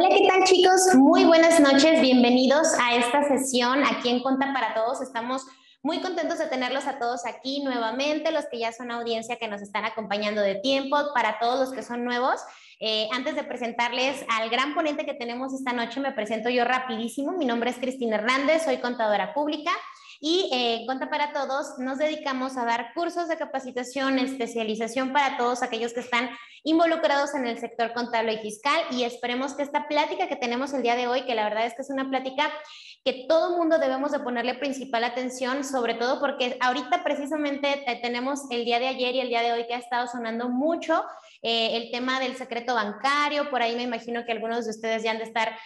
Hola, ¿qué tal, chicos? Muy buenas noches, bienvenidos a esta sesión aquí en Conta para Todos. Estamos muy contentos de tenerlos a todos aquí nuevamente, los que ya son audiencia que nos están acompañando de tiempo, para todos los que son nuevos. Antes de presentarles al gran ponente que tenemos esta noche, me presento yo rapidísimo. Mi nombre es Cristina Hernández, soy contadora pública. Y Conta para Todos nos dedicamos a dar cursos de capacitación, especialización para todos aquellos que están involucrados en el sector contable y fiscal, y esperemos que esta plática que tenemos el día de hoy, que la verdad es que es una plática que todo mundo debemos de ponerle principal atención, sobre todo porque ahorita precisamente tenemos el día de ayer y el día de hoy que ha estado sonando mucho el tema del secreto bancario. Por ahí me imagino que algunos de ustedes ya han de estar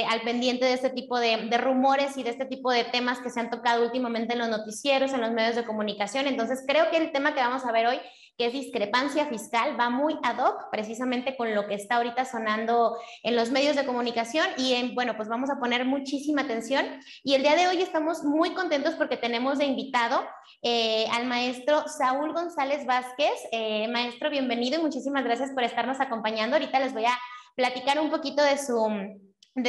al pendiente de este tipo de rumores y de este tipo de temas que se han tocado últimamente en los noticieros, en los medios de comunicación. Entonces creo que el tema que vamos a ver hoy, que es discrepancia fiscal, va muy ad hoc precisamente con lo que está ahorita sonando en los medios de comunicación y bueno, pues vamos a poner muchísima atención. Y el día de hoy estamos muy contentos porque tenemos de invitado al maestro Saúl González Vázquez. Maestro, bienvenido y muchísimas gracias por estarnos acompañando. Ahorita les voy a platicar un poquito de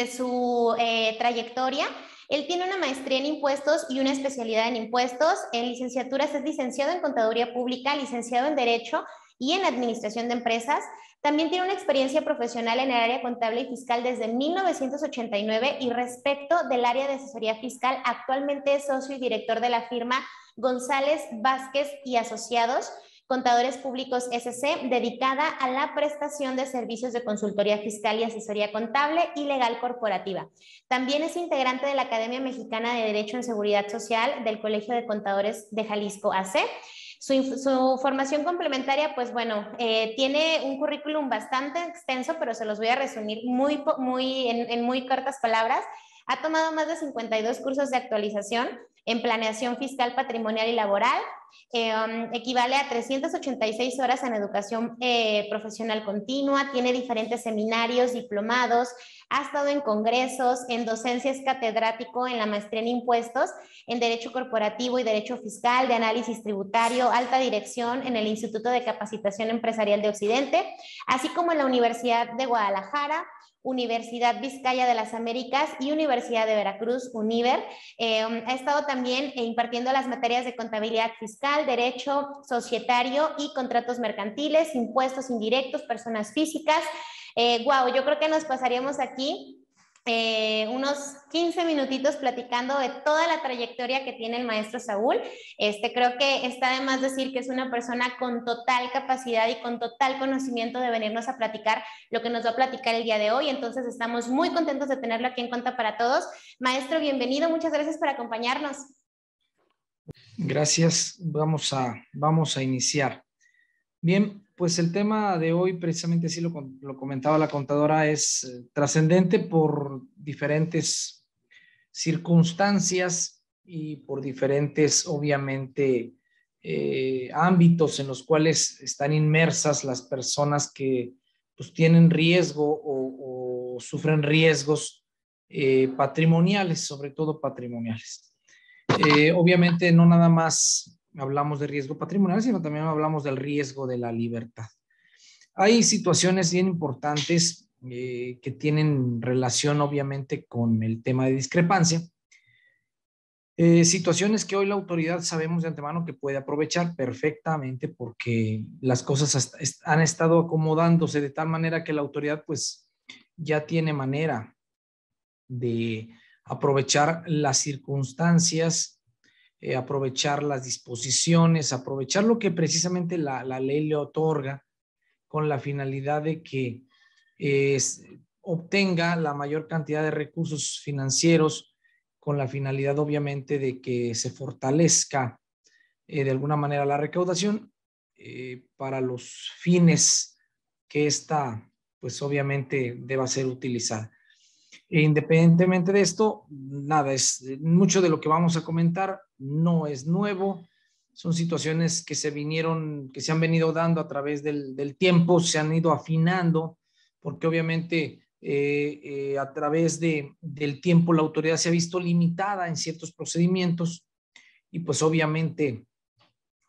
su trayectoria. Él tiene una maestría en impuestos y una especialidad en impuestos. En licenciaturas es licenciado en Contaduría Pública, licenciado en Derecho y en Administración de Empresas. También tiene una experiencia profesional en el área contable y fiscal desde 1989 y respecto del área de asesoría fiscal, actualmente es socio y director de la firma González Vázquez y Asociados, Contadores Públicos SC, dedicada a la prestación de servicios de consultoría fiscal y asesoría contable y legal corporativa. También es integrante de la Academia Mexicana de Derecho en Seguridad Social del Colegio de Contadores de Jalisco AC. Su formación complementaria, pues bueno, tiene un currículum bastante extenso, pero se los voy a resumir en muy cortas palabras. Ha tomado más de 52 cursos de actualización en planeación fiscal, patrimonial y laboral. Equivale a 386 horas en educación profesional continua. Tiene diferentes seminarios, diplomados. Ha estado en congresos, en docencia, es catedrático en la maestría en impuestos, en Derecho Corporativo y Derecho Fiscal, de Análisis Tributario, alta dirección en el Instituto de Capacitación Empresarial de Occidente, así como en la Universidad de Guadalajara, Universidad Vizcaya de las Américas y Universidad de Veracruz, UNIVER. Ha estado también impartiendo las materias de contabilidad fiscal, derecho societario y contratos mercantiles, impuestos indirectos, personas físicas. Wow, yo creo que nos pasaríamos aquí unos 15 minutitos platicando de toda la trayectoria que tiene el maestro Saúl. Creo que está de más decir que es una persona con total capacidad y con total conocimiento de venirnos a platicar lo que nos va a platicar el día de hoy. Entonces estamos muy contentos de tenerlo aquí en Conta para Todos. Maestro, bienvenido, muchas gracias por acompañarnos. Gracias, vamos a iniciar. Bien, pues el tema de hoy, precisamente así lo comentaba la contadora, es trascendente por diferentes circunstancias y por diferentes, obviamente, ámbitos en los cuales están inmersas las personas que pues, tienen riesgo o sufren riesgos patrimoniales, sobre todo patrimoniales. Obviamente no nada más hablamos de riesgo patrimonial, sino también hablamos del riesgo de la libertad. Hay situaciones bien importantes que tienen relación obviamente con el tema de discrepancia. Situaciones que hoy la autoridad sabemos de antemano que puede aprovechar perfectamente porque las cosas han estado acomodándose de tal manera que la autoridad pues ya tiene manera de aprovechar las circunstancias, aprovechar las disposiciones, aprovechar lo que precisamente la ley le otorga con la finalidad de que obtenga la mayor cantidad de recursos financieros, con la finalidad obviamente de que se fortalezca de alguna manera la recaudación para los fines que esta pues obviamente deba ser utilizada. Independientemente de esto, nada, mucho de lo que vamos a comentar no es nuevo, son situaciones que se han venido dando a través del tiempo, se han ido afinando, porque obviamente a través del tiempo la autoridad se ha visto limitada en ciertos procedimientos y pues obviamente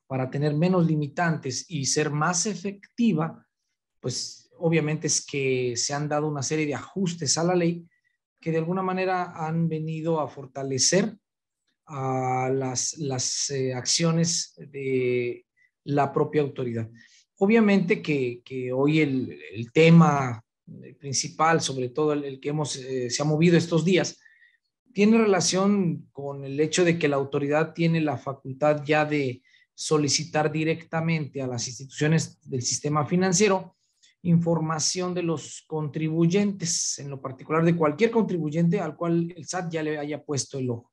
para tener menos limitantes y ser más efectiva, pues obviamente es que se han dado una serie de ajustes a la ley que de alguna manera han venido a fortalecer a las acciones de la propia autoridad. Obviamente que hoy el tema principal, sobre todo el que se ha movido estos días, tiene relación con el hecho de que la autoridad tiene la facultad ya de solicitar directamente a las instituciones del sistema financiero información de los contribuyentes, en lo particular de cualquier contribuyente al cual el SAT ya le haya puesto el ojo,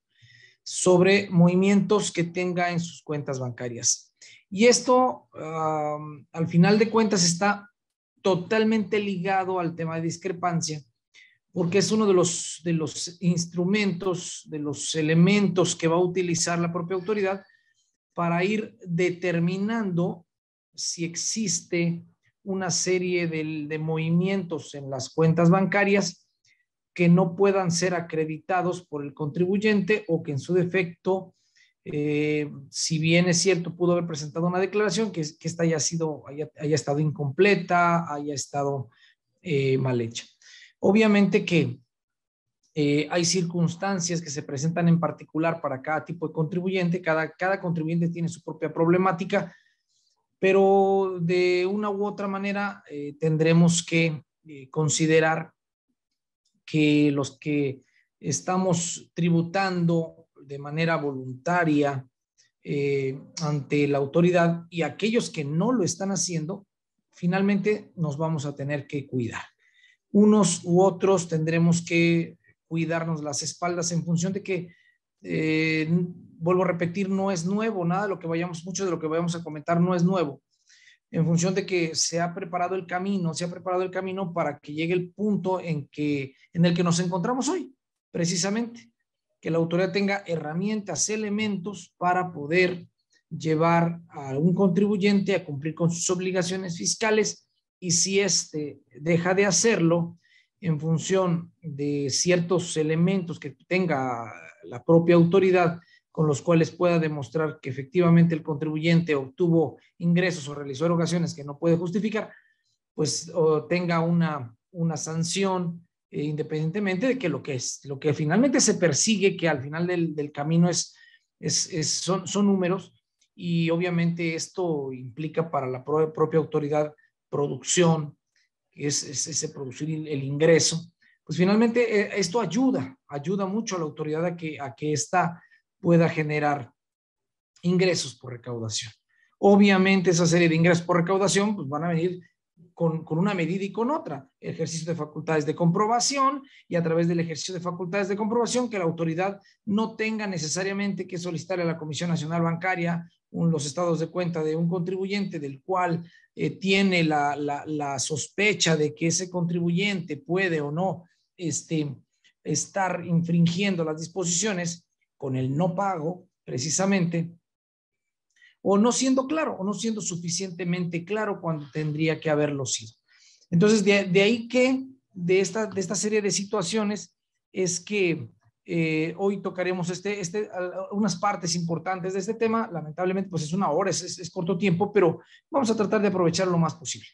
sobre movimientos que tenga en sus cuentas bancarias. Y esto, al final de cuentas, está totalmente ligado al tema de discrepancia, porque es uno de los instrumentos, de los elementos que va a utilizar la propia autoridad para ir determinando si existe una serie de movimientos en las cuentas bancarias que no puedan ser acreditados por el contribuyente o que en su defecto, si bien es cierto, pudo haber presentado una declaración, que esta haya estado incompleta, haya estado mal hecha. Obviamente que hay circunstancias que se presentan en particular para cada tipo de contribuyente, cada contribuyente tiene su propia problemática, pero de una u otra manera tendremos que considerar que los que estamos tributando de manera voluntaria ante la autoridad y aquellos que no lo están haciendo, finalmente nos vamos a tener que cuidar. Unos u otros tendremos que cuidarnos las espaldas en función de que, vuelvo a repetir, no es nuevo, mucho de lo que vayamos a comentar no es nuevo, en función de que se ha preparado el camino para que llegue el punto en el que nos encontramos hoy, precisamente, que la autoridad tenga herramientas, elementos para poder llevar a un contribuyente a cumplir con sus obligaciones fiscales, y si éste deja de hacerlo en función de ciertos elementos que tenga la propia autoridad con los cuales pueda demostrar que efectivamente el contribuyente obtuvo ingresos o realizó erogaciones que no puede justificar, pues tenga una sanción, independientemente de que lo que finalmente se persigue, que al final del camino son números, y obviamente esto implica para la propia autoridad producción, que es ese producir el ingreso. Pues finalmente esto ayuda mucho a la autoridad a que ésta pueda generar ingresos por recaudación. Obviamente esa serie de ingresos por recaudación pues van a venir con una medida y con otra, ejercicio de facultades de comprobación, y a través del ejercicio de facultades de comprobación que la autoridad no tenga necesariamente que solicitar a la Comisión Nacional Bancaria los estados de cuenta de un contribuyente del cual tiene la sospecha de que ese contribuyente puede o no estar infringiendo las disposiciones con el no pago, precisamente, o no siendo claro, o no siendo suficientemente claro cuando tendría que haberlo sido. Entonces, de ahí que de esta serie de situaciones es que hoy tocaremos unas partes importantes de este tema. Lamentablemente, pues es una hora, es corto tiempo, pero vamos a tratar de aprovechar lo más posible.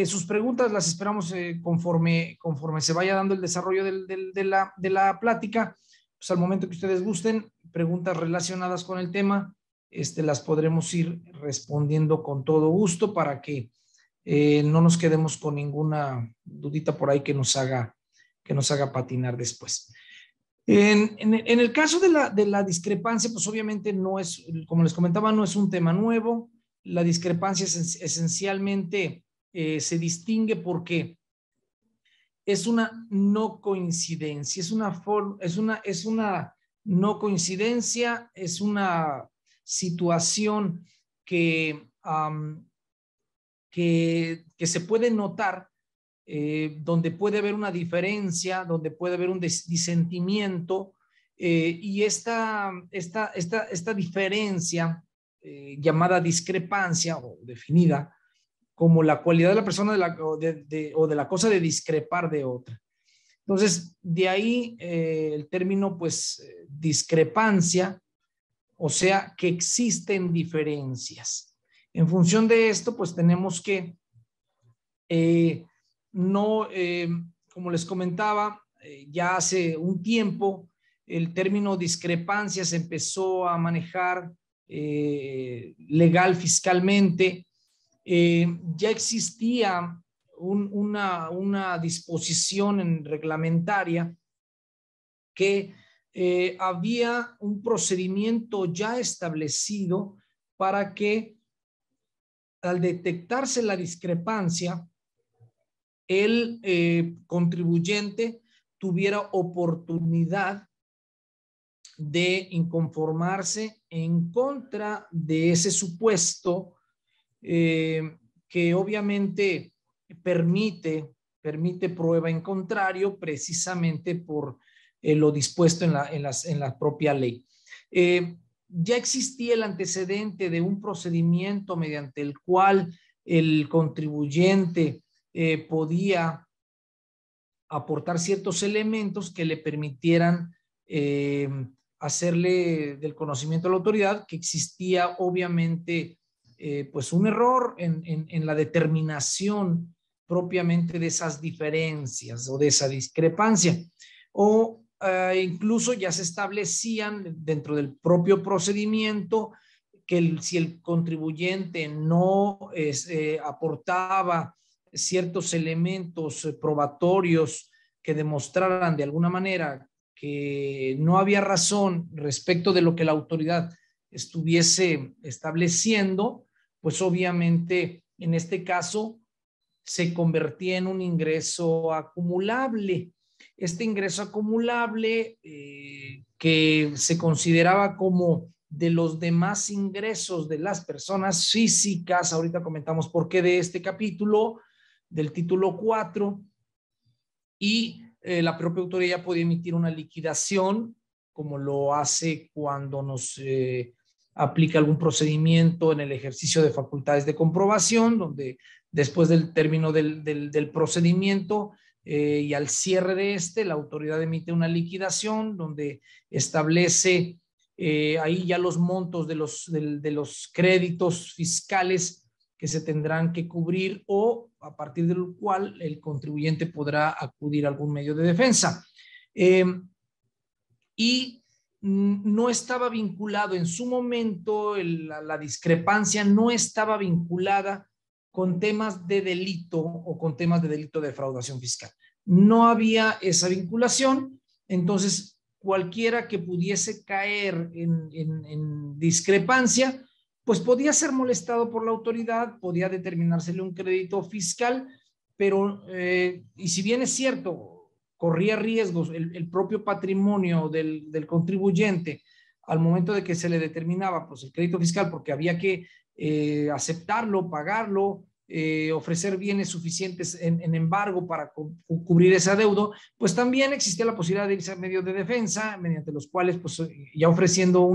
Sus preguntas las esperamos conforme se vaya dando el desarrollo de la plática. Pues al momento que ustedes gusten, preguntas relacionadas con el tema, las podremos ir respondiendo con todo gusto para que no nos quedemos con ninguna dudita por ahí que nos haga patinar después. En el caso de la discrepancia, pues obviamente no es, como les comentaba, no es un tema nuevo. La discrepancia esencialmente se distingue porque es una no coincidencia, es una no coincidencia, es una situación que se puede notar, donde puede haber una diferencia, donde puede haber un disentimiento, y esta diferencia, llamada discrepancia o definida como la cualidad de la persona o de la cosa de discrepar de otra. Entonces, de ahí el término, pues, discrepancia, o sea, que existen diferencias. En función de esto, pues tenemos que No, como les comentaba, ya hace un tiempo el término discrepancia se empezó a manejar legal fiscalmente. Ya existía una disposición reglamentaria que había un procedimiento ya establecido para que al detectarse la discrepancia, el contribuyente tuviera oportunidad de inconformarse en contra de ese supuesto que obviamente permite prueba en contrario precisamente por lo dispuesto en la propia ley. Ya existía el antecedente de un procedimiento mediante el cual el contribuyente podía aportar ciertos elementos que le permitieran hacerle del conocimiento a la autoridad que existía obviamente pues un error en la determinación propiamente de esas diferencias o de esa discrepancia. O incluso ya se establecían dentro del propio procedimiento que si el contribuyente no aportaba ciertos elementos probatorios que demostraran de alguna manera que no había razón respecto de lo que la autoridad estuviese estableciendo, pues obviamente en este caso se convertía en un ingreso acumulable. Este ingreso acumulable que se consideraba como de los demás ingresos de las personas físicas, ahorita comentamos por qué de este capítulo, del título 4, y la propia autoridad puede emitir una liquidación, como lo hace cuando nos aplica algún procedimiento en el ejercicio de facultades de comprobación, donde después del término del procedimiento y al cierre de este, la autoridad emite una liquidación donde establece ahí ya los montos de los créditos fiscales que se tendrán que cubrir o a partir del cual el contribuyente podrá acudir a algún medio de defensa. Y no estaba vinculado en su momento, la discrepancia no estaba vinculada con temas de delito o con temas de delito de defraudación fiscal. No había esa vinculación, entonces cualquiera que pudiese caer en discrepancia, pues podía ser molestado por la autoridad, podía determinársele un crédito fiscal, pero, y si bien es cierto, corría riesgos el propio patrimonio del contribuyente al momento de que se le determinaba pues, el crédito fiscal, porque había que aceptarlo, pagarlo, ofrecer bienes suficientes en embargo para cubrir ese adeudo, pues también existía la posibilidad de irse a medios de defensa, mediante los cuales, pues ya ofreciendo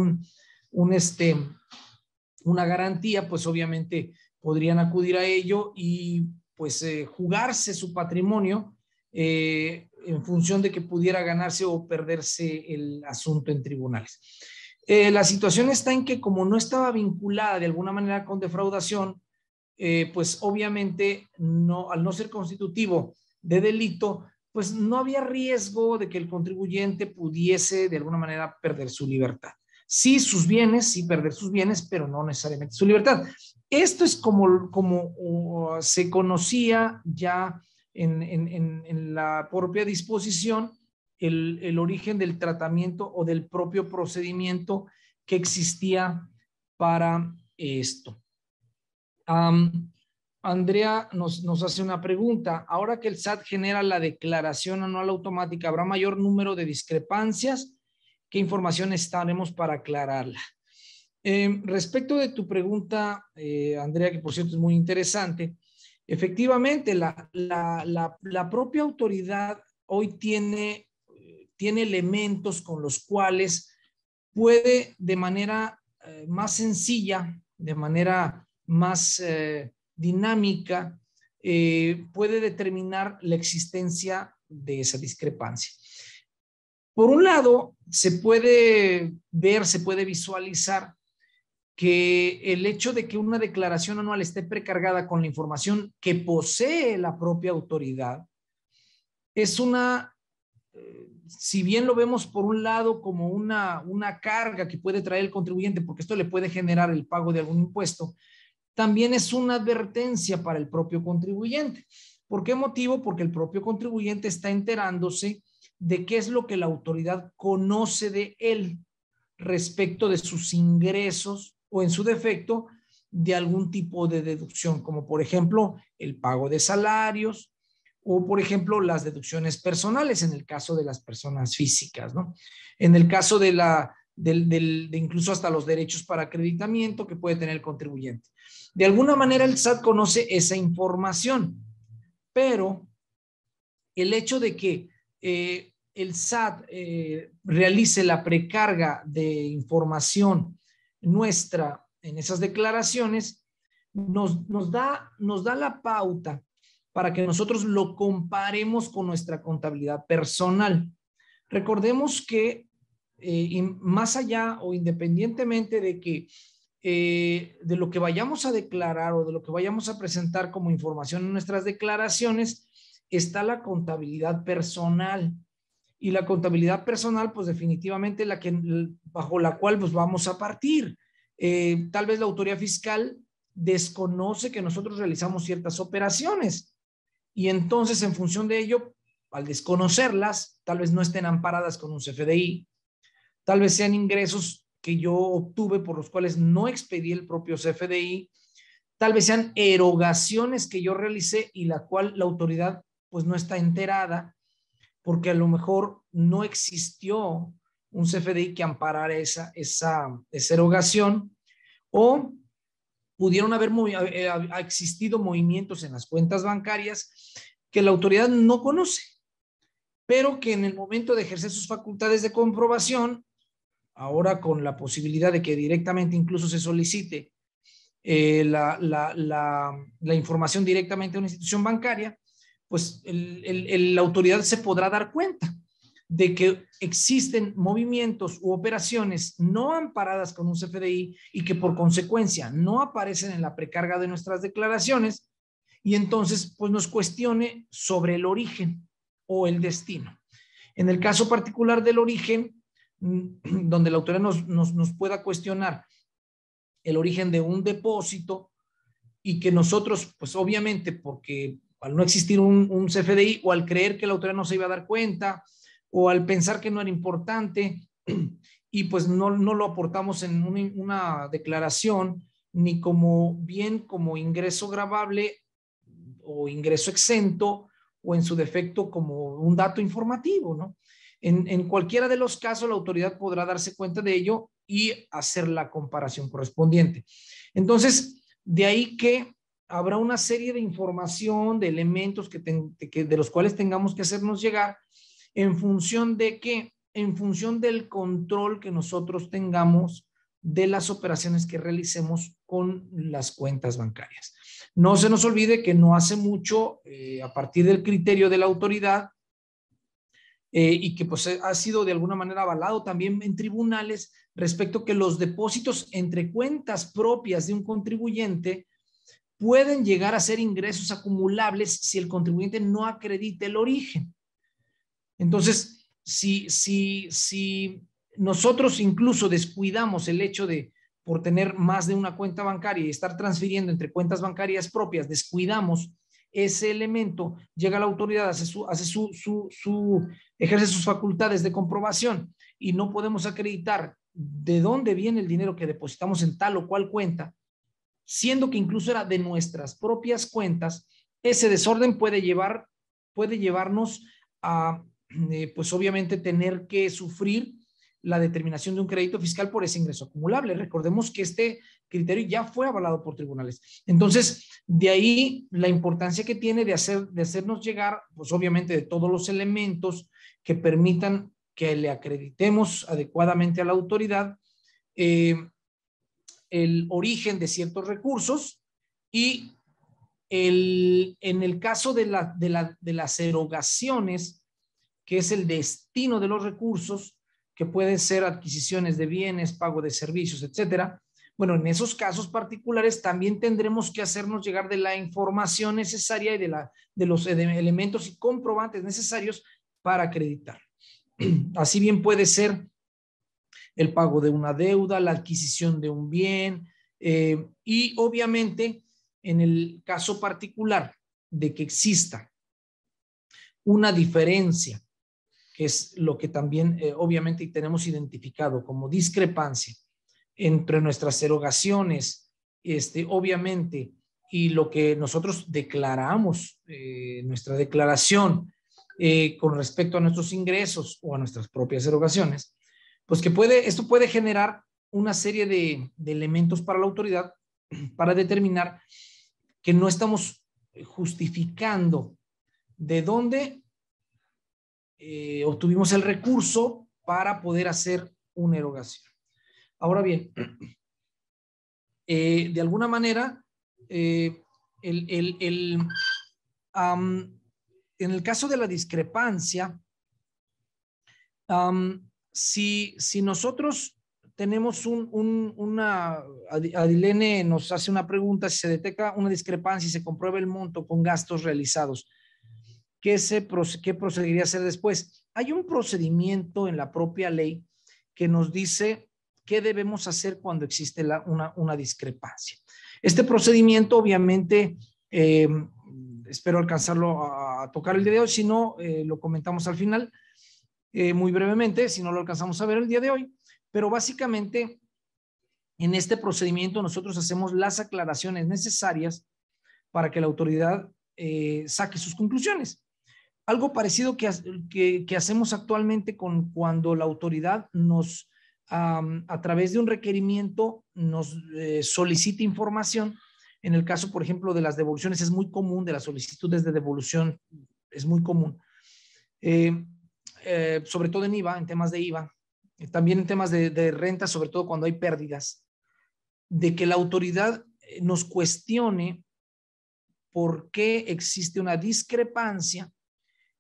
una garantía, pues obviamente podrían acudir a ello y pues jugarse su patrimonio en función de que pudiera ganarse o perderse el asunto en tribunales. La situación está en que como no estaba vinculada de alguna manera con defraudación, pues obviamente al no ser constitutivo de delito, pues no había riesgo de que el contribuyente pudiese de alguna manera perder su libertad. Sí sus bienes, sí perder sus bienes, pero no necesariamente su libertad. Esto es como se conocía ya en la propia disposición el origen del tratamiento o del propio procedimiento que existía para esto. Andrea nos hace una pregunta. Ahora que el SAT genera la declaración anual automática, ¿habrá mayor número de discrepancias? ¿Qué información necesitaremos para aclararla? Respecto de tu pregunta, Andrea, que por cierto es muy interesante, efectivamente la propia autoridad hoy tiene elementos con los cuales puede de manera más sencilla, de manera más dinámica, puede determinar la existencia de esa discrepancia. Por un lado, se puede ver, se puede visualizar que el hecho de que una declaración anual esté precargada con la información que posee la propia autoridad es si bien lo vemos por un lado como una carga que puede traer el contribuyente, porque esto le puede generar el pago de algún impuesto, también es una advertencia para el propio contribuyente. ¿Por qué motivo? Porque el propio contribuyente está enterándose de qué es lo que la autoridad conoce de él respecto de sus ingresos o en su defecto de algún tipo de deducción, como por ejemplo el pago de salarios o por ejemplo las deducciones personales en el caso de las personas físicas, ¿no? En el caso de incluso hasta los derechos para acreditamiento que puede tener el contribuyente. De alguna manera el SAT conoce esa información, pero el hecho de que el SAT realice la precarga de información nuestra en esas declaraciones nos da la pauta para que nosotros lo comparemos con nuestra contabilidad personal. Recordemos que más allá o independientemente de que de lo que vayamos a declarar o de lo que vayamos a presentar como información en nuestras declaraciones, está la contabilidad personal. Y la contabilidad personal, pues definitivamente bajo la cual pues vamos a partir. Tal vez la autoridad fiscal desconoce que nosotros realizamos ciertas operaciones y entonces en función de ello, al desconocerlas, tal vez no estén amparadas con un CFDI, tal vez sean ingresos que yo obtuve por los cuales no expedí el propio CFDI, tal vez sean erogaciones que yo realicé y la cual la autoridad pues no está enterada porque a lo mejor no existió un CFDI que amparara esa erogación o pudieron haber existido movimientos en las cuentas bancarias que la autoridad no conoce, pero que en el momento de ejercer sus facultades de comprobación, ahora con la posibilidad de que directamente incluso se solicite la información directamente a una institución bancaria, pues la autoridad se podrá dar cuenta de que existen movimientos u operaciones no amparadas con un CFDI y que por consecuencia no aparecen en la precarga de nuestras declaraciones y entonces pues nos cuestione sobre el origen o el destino. En el caso particular del origen, donde la autoridad nos pueda cuestionar el origen de un depósito y que nosotros, pues obviamente, porque al no existir un CFDI o al creer que la autoridad no se iba a dar cuenta o al pensar que no era importante y pues no lo aportamos en una declaración ni como bien como ingreso gravable o ingreso exento o en su defecto como un dato informativo, ¿no? En cualquiera de los casos la autoridad podrá darse cuenta de ello y hacer la comparación correspondiente. Entonces, de ahí que habrá una serie de información, de elementos de los cuales tengamos que hacernos llegar en función de que, en función del control que nosotros tengamos de las operaciones que realicemos con las cuentas bancarias. No se nos olvide que no hace mucho, a partir del criterio de la autoridad, y que pues ha sido de alguna manera avalado también en tribunales respecto a que los depósitos entre cuentas propias de un contribuyente pueden llegar a ser ingresos acumulables si el contribuyente no acredita el origen. Entonces, si nosotros incluso descuidamos el hecho de, por tener más de una cuenta bancaria y estar transfiriendo entre cuentas bancarias propias, descuidamos ese elemento, llega la autoridad, ejerce sus facultades de comprobación y no podemos acreditar de dónde viene el dinero que depositamos en tal o cual cuenta, siendo que incluso era de nuestras propias cuentas, ese desorden puede llevarnos a, pues obviamente, tener que sufrir la determinación de un crédito fiscal por ese ingreso acumulable. Recordemos que este criterio ya fue avalado por tribunales. Entonces, de ahí la importancia que tiene de hacernos llegar, pues obviamente, de todos los elementos que permitan que le acreditemos adecuadamente a la autoridad el origen de ciertos recursos y en el caso de las erogaciones, que es el destino de los recursos, que pueden ser adquisiciones de bienes, pago de servicios, etcétera. Bueno, en esos casos particulares también tendremos que hacernos llegar de la información necesaria y de los elementos y comprobantes necesarios para acreditar. Así bien puede ser el pago de una deuda, la adquisición de un bien, y obviamente en el caso particular de que exista una diferencia, que es lo que también obviamente tenemos identificado como discrepancia entre nuestras erogaciones, obviamente, y lo que nosotros declaramos, nuestra declaración con respecto a nuestros ingresos o a nuestras propias erogaciones, pues que esto puede generar una serie de elementos para la autoridad para determinar que no estamos justificando de dónde obtuvimos el recurso para poder hacer una erogación. Ahora bien, de alguna manera, en el caso de la discrepancia, si nosotros tenemos Adilene nos hace una pregunta, si se detecta una discrepancia y se comprueba el monto con gastos realizados, ¿qué procedería a hacer después? Hay un procedimiento en la propia ley que nos dice qué debemos hacer cuando existe una discrepancia. Este procedimiento, obviamente, espero alcanzarlo a tocar el día de hoy, si no, lo comentamos al final, muy brevemente, si no lo alcanzamos a ver el día de hoy, pero básicamente en este procedimiento nosotros hacemos las aclaraciones necesarias para que la autoridad saque sus conclusiones. Algo parecido que hacemos actualmente cuando la autoridad nos, a través de un requerimiento, nos solicita información. En el caso, por ejemplo, de las devoluciones, es muy común, de las solicitudes de devolución, es muy común. Sobre todo en IVA, en temas de IVA, también en temas de renta, sobre todo cuando hay pérdidas, de que la autoridad nos cuestione por qué existe una discrepancia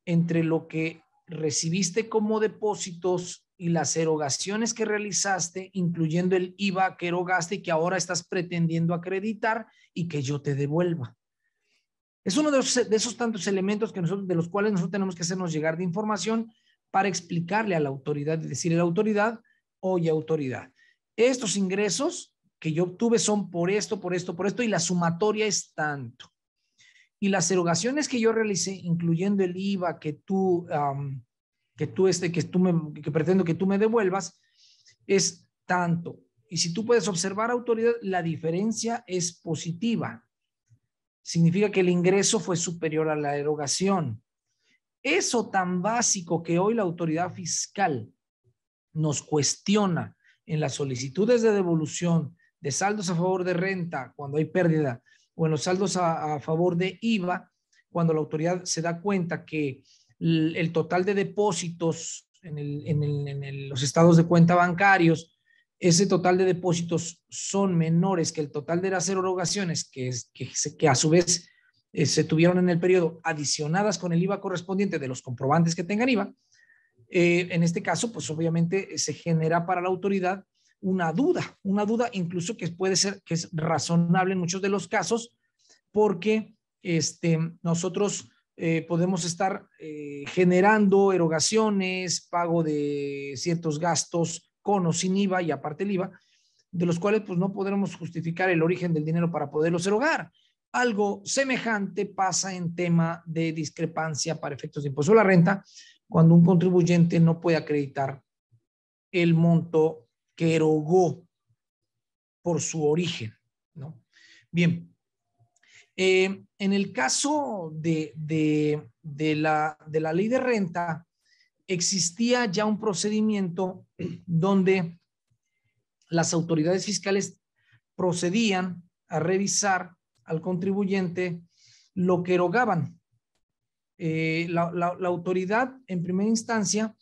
entre lo que recibiste como depósitos y las erogaciones que realizaste, incluyendo el IVA que erogaste y que ahora estás pretendiendo acreditar y que yo te devuelva. Es uno de esos tantos elementos de los cuales nosotros tenemos que hacernos llegar de información para explicarle a la autoridad y decirle a la autoridad, oye, autoridad, estos ingresos que yo obtuve son por esto, por esto, por esto, y la sumatoria es tanto. Y las erogaciones que yo realicé, incluyendo el IVA que pretendo que tú me devuelvas, es tanto. Y si tú puedes observar, autoridad, la diferencia es positiva. Significa que el ingreso fue superior a la erogación. Eso tan básico que hoy la autoridad fiscal nos cuestiona en las solicitudes de devolución de saldos a favor de renta cuando hay pérdida, o en los saldos a favor de IVA, cuando la autoridad se da cuenta que el total de depósitos en los estados de cuenta bancarios, ese total de depósitos son menores que el total de las erogaciones que a su vez se tuvieron en el periodo, adicionadas con el IVA correspondiente de los comprobantes que tengan IVA. En este caso, pues obviamente se genera para la autoridad una duda incluso que puede ser, que es razonable en muchos de los casos, porque nosotros podemos estar generando erogaciones, pago de ciertos gastos con o sin IVA y aparte el IVA, de los cuales pues no podremos justificar el origen del dinero para poderlos erogar. Algo semejante pasa en tema de discrepancia para efectos de impuesto a la renta, cuando un contribuyente no puede acreditar el monto que erogó por su origen, ¿no? Bien, en el caso de la ley de renta, existía ya un procedimiento donde las autoridades fiscales procedían a revisar al contribuyente lo que erogaban. La autoridad, en primera instancia,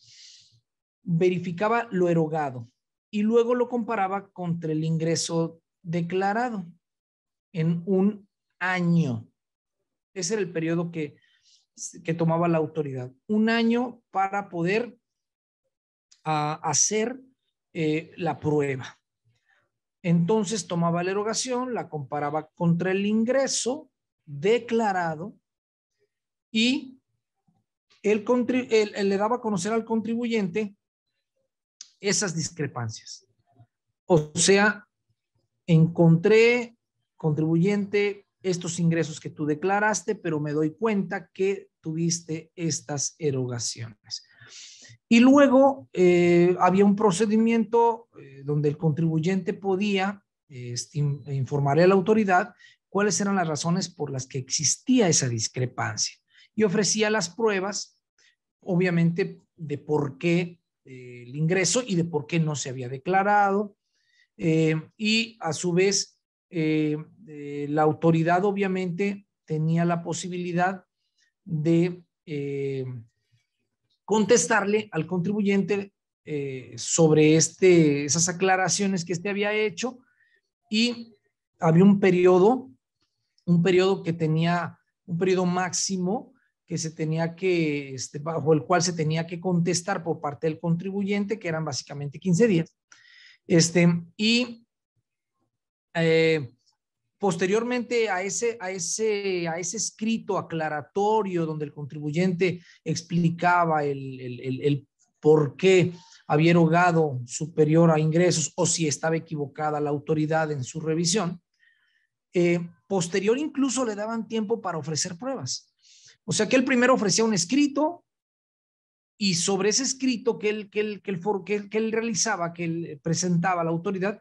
verificaba lo erogado y luego lo comparaba contra el ingreso declarado en un año. Ese era el periodo que tomaba la autoridad. Un año para poder hacer la prueba. Entonces tomaba la erogación, la comparaba contra el ingreso declarado y él le daba a conocer al contribuyente esas discrepancias. O sea, encontré, contribuyente, estos ingresos que tú declaraste, pero me doy cuenta que tuviste estas erogaciones. Y luego había un procedimiento donde el contribuyente podía informarle a la autoridad cuáles eran las razones por las que existía esa discrepancia. Y ofrecía las pruebas, obviamente, de por qué el ingreso y de por qué no se había declarado. Y a su vez, la autoridad obviamente tenía la posibilidad de contestarle al contribuyente sobre esas aclaraciones que había hecho, y había un periodo que tenía un periodo máximo que se tenía que, bajo el cual se tenía que contestar por parte del contribuyente, que eran básicamente 15 días. Y posteriormente a ese escrito aclaratorio donde el contribuyente explicaba el por qué había erogado superior a ingresos o si estaba equivocada la autoridad en su revisión, posterior incluso le daban tiempo para ofrecer pruebas. O sea que él primero ofrecía un escrito y sobre ese escrito que él realizaba, que él presentaba a la autoridad,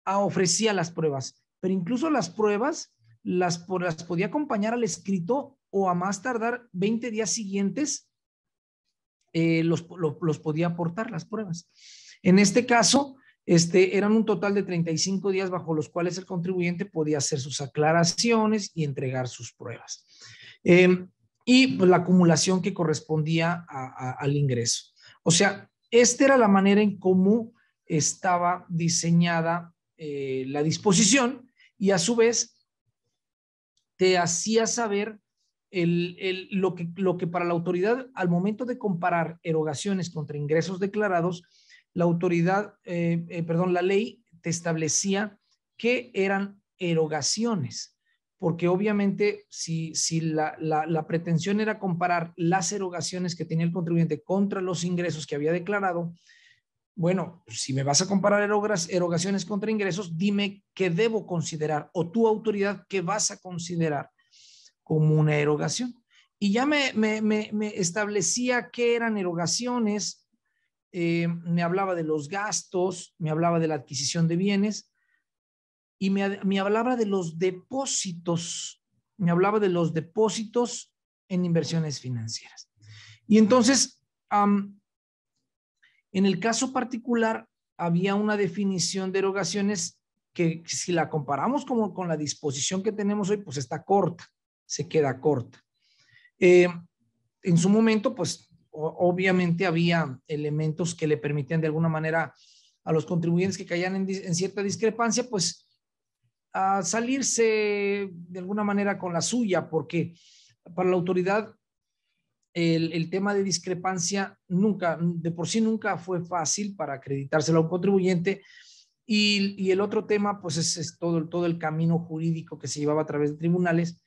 ofrecía las pruebas. Pero incluso las pruebas las podía acompañar al escrito o a más tardar 20 días siguientes los podía aportar las pruebas. En este caso, eran un total de 35 días bajo los cuales el contribuyente podía hacer sus aclaraciones y entregar sus pruebas. Y pues, la acumulación que correspondía al ingreso. O sea, esta era la manera en cómo estaba diseñada la disposición, y a su vez te hacía saber lo que para la autoridad, al momento de comparar erogaciones contra ingresos declarados, la autoridad, la ley te establecía que eran erogaciones, porque obviamente si la pretensión era comparar las erogaciones que tenía el contribuyente contra los ingresos que había declarado, bueno, si me vas a comparar erogaciones contra ingresos, dime qué debo considerar, o tu autoridad qué vas a considerar como una erogación. Y ya me establecía qué eran erogaciones, me hablaba de los gastos, me hablaba de la adquisición de bienes, y me hablaba de los depósitos, en inversiones financieras. Y entonces, en el caso particular, había una definición de erogaciones que, si la comparamos con la disposición que tenemos hoy, pues está corta, se queda corta. En su momento, pues obviamente había elementos que le permitían de alguna manera a los contribuyentes que caían en cierta discrepancia, pues a salirse de alguna manera con la suya, porque para la autoridad el tema de discrepancia de por sí nunca fue fácil para acreditárselo a un contribuyente, y el otro tema pues es todo el camino jurídico que se llevaba a través de tribunales,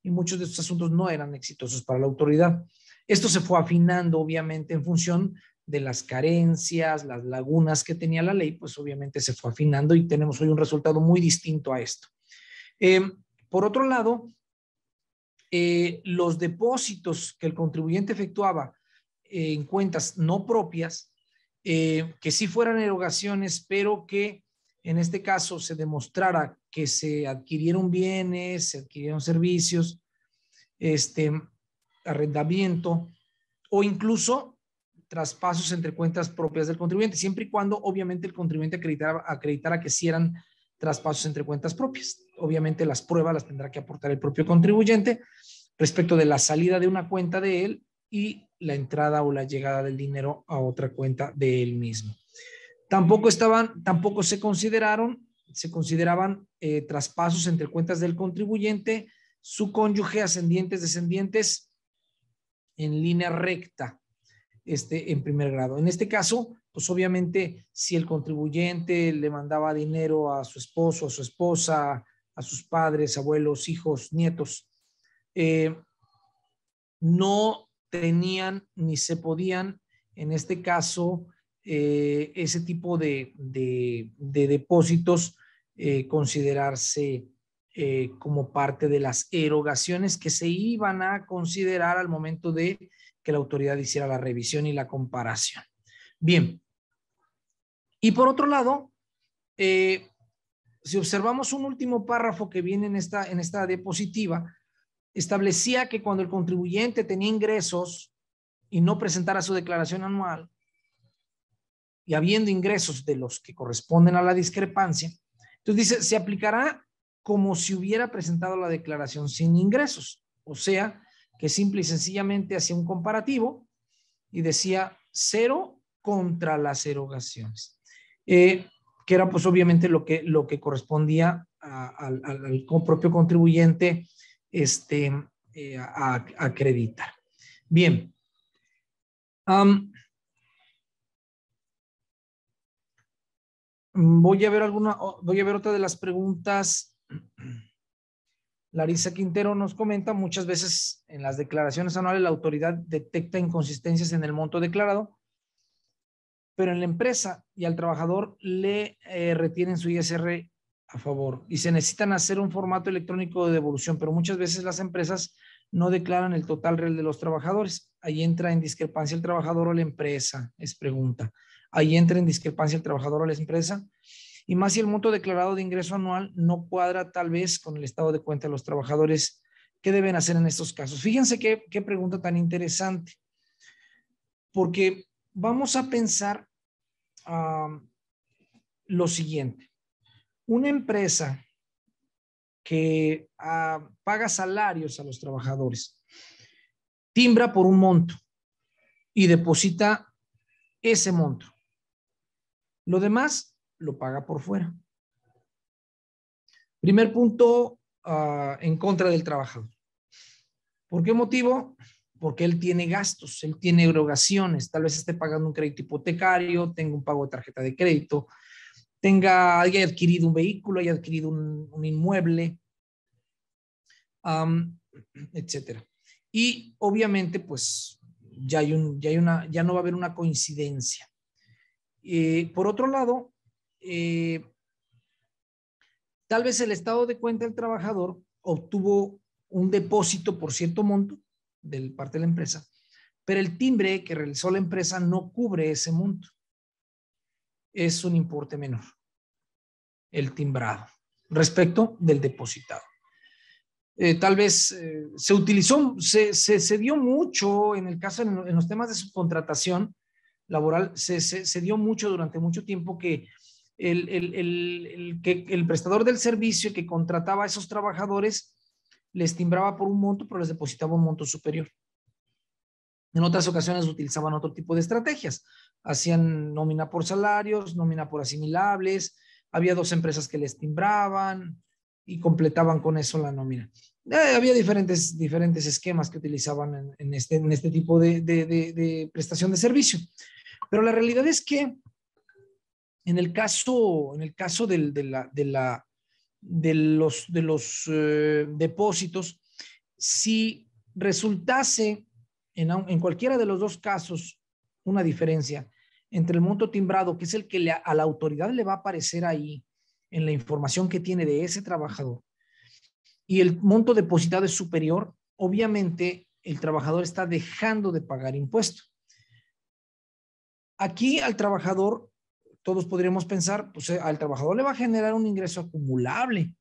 y muchos de estos asuntos no eran exitosos para la autoridad. Esto se fue afinando obviamente en función de las carencias, las lagunas que tenía la ley, pues obviamente se fue afinando y tenemos hoy un resultado muy distinto a esto. Por otro lado, los depósitos que el contribuyente efectuaba en cuentas no propias, que sí fueran erogaciones, pero que en este caso se demostrara que se adquirieron bienes, se adquirieron servicios, arrendamiento o incluso traspasos entre cuentas propias del contribuyente, siempre y cuando obviamente el contribuyente acreditara que sí eran traspasos entre cuentas propias. Obviamente las pruebas las tendrá que aportar el propio contribuyente respecto de la salida de una cuenta de él y la entrada o la llegada del dinero a otra cuenta de él mismo. Tampoco se consideraban traspasos entre cuentas del contribuyente, su cónyuge, ascendientes, descendientes en línea recta. en primer grado. En este caso, pues obviamente, si el contribuyente le mandaba dinero a su esposo, a su esposa, a sus padres, abuelos, hijos, nietos, no tenían ni se podían, en este caso, ese tipo de depósitos considerarse como parte de las erogaciones que se iban a considerar al momento de que la autoridad hiciera la revisión y la comparación. Bien. Y por otro lado, si observamos un último párrafo que viene en esta diapositiva, establecía que cuando el contribuyente tenía ingresos y no presentara su declaración anual, y habiendo ingresos de los que corresponden a la discrepancia, entonces dice, se aplicará como si hubiera presentado la declaración sin ingresos. O sea, que simple y sencillamente hacía un comparativo y decía 0 contra las erogaciones. Que era pues obviamente lo que correspondía al propio contribuyente a acreditar. Bien. Voy a ver otra de las preguntas. Larisa Quintero nos comenta, muchas veces en las declaraciones anuales la autoridad detecta inconsistencias en el monto declarado, pero en la empresa y al trabajador le retienen su ISR a favor y se necesitan hacer un formato electrónico de devolución, pero muchas veces las empresas no declaran el total real de los trabajadores. Ahí entra en discrepancia el trabajador o la empresa, es pregunta. Ahí entra en discrepancia el trabajador o la empresa. Y más si el monto declarado de ingreso anual no cuadra tal vez con el estado de cuenta de los trabajadores. ¿Qué deben hacer en estos casos? Fíjense qué pregunta tan interesante. Porque vamos a pensar lo siguiente. Una empresa que paga salarios a los trabajadores, timbra por un monto y deposita ese monto. Lo demás lo paga por fuera. Primer punto en contra del trabajador. ¿Por qué motivo? Porque él tiene gastos, él tiene erogaciones, tal vez esté pagando un crédito hipotecario, tenga un pago de tarjeta de crédito, haya adquirido un vehículo, haya adquirido un inmueble, etcétera. Y obviamente, pues, ya no va a haber una coincidencia. Por otro lado, tal vez el estado de cuenta del trabajador obtuvo un depósito por cierto monto de parte de la empresa, pero el timbre que realizó la empresa no cubre ese monto. Es un importe menor, el timbrado, respecto del depositado. Tal vez se utilizó, se dio mucho en el caso, en los temas de subcontratación laboral, se dio mucho durante mucho tiempo que el prestador del servicio que contrataba a esos trabajadores les timbraba por un monto, pero les depositaba un monto superior. En otras ocasiones utilizaban otro tipo de estrategias. Hacían nómina por salarios, nómina por asimilables. Había 2 empresas que les timbraban y completaban con eso la nómina. Había diferentes esquemas que utilizaban en este tipo de prestación de servicio. Pero la realidad es que en el caso de los depósitos, si resultase en cualquiera de los 2 casos una diferencia entre el monto timbrado, que es el que a la autoridad le va a aparecer ahí en la información que tiene de ese trabajador, y el monto depositado es superior, obviamente el trabajador está dejando de pagar impuesto. Aquí al trabajador, todos podríamos pensar, pues al trabajador le va a generar un ingreso acumulable,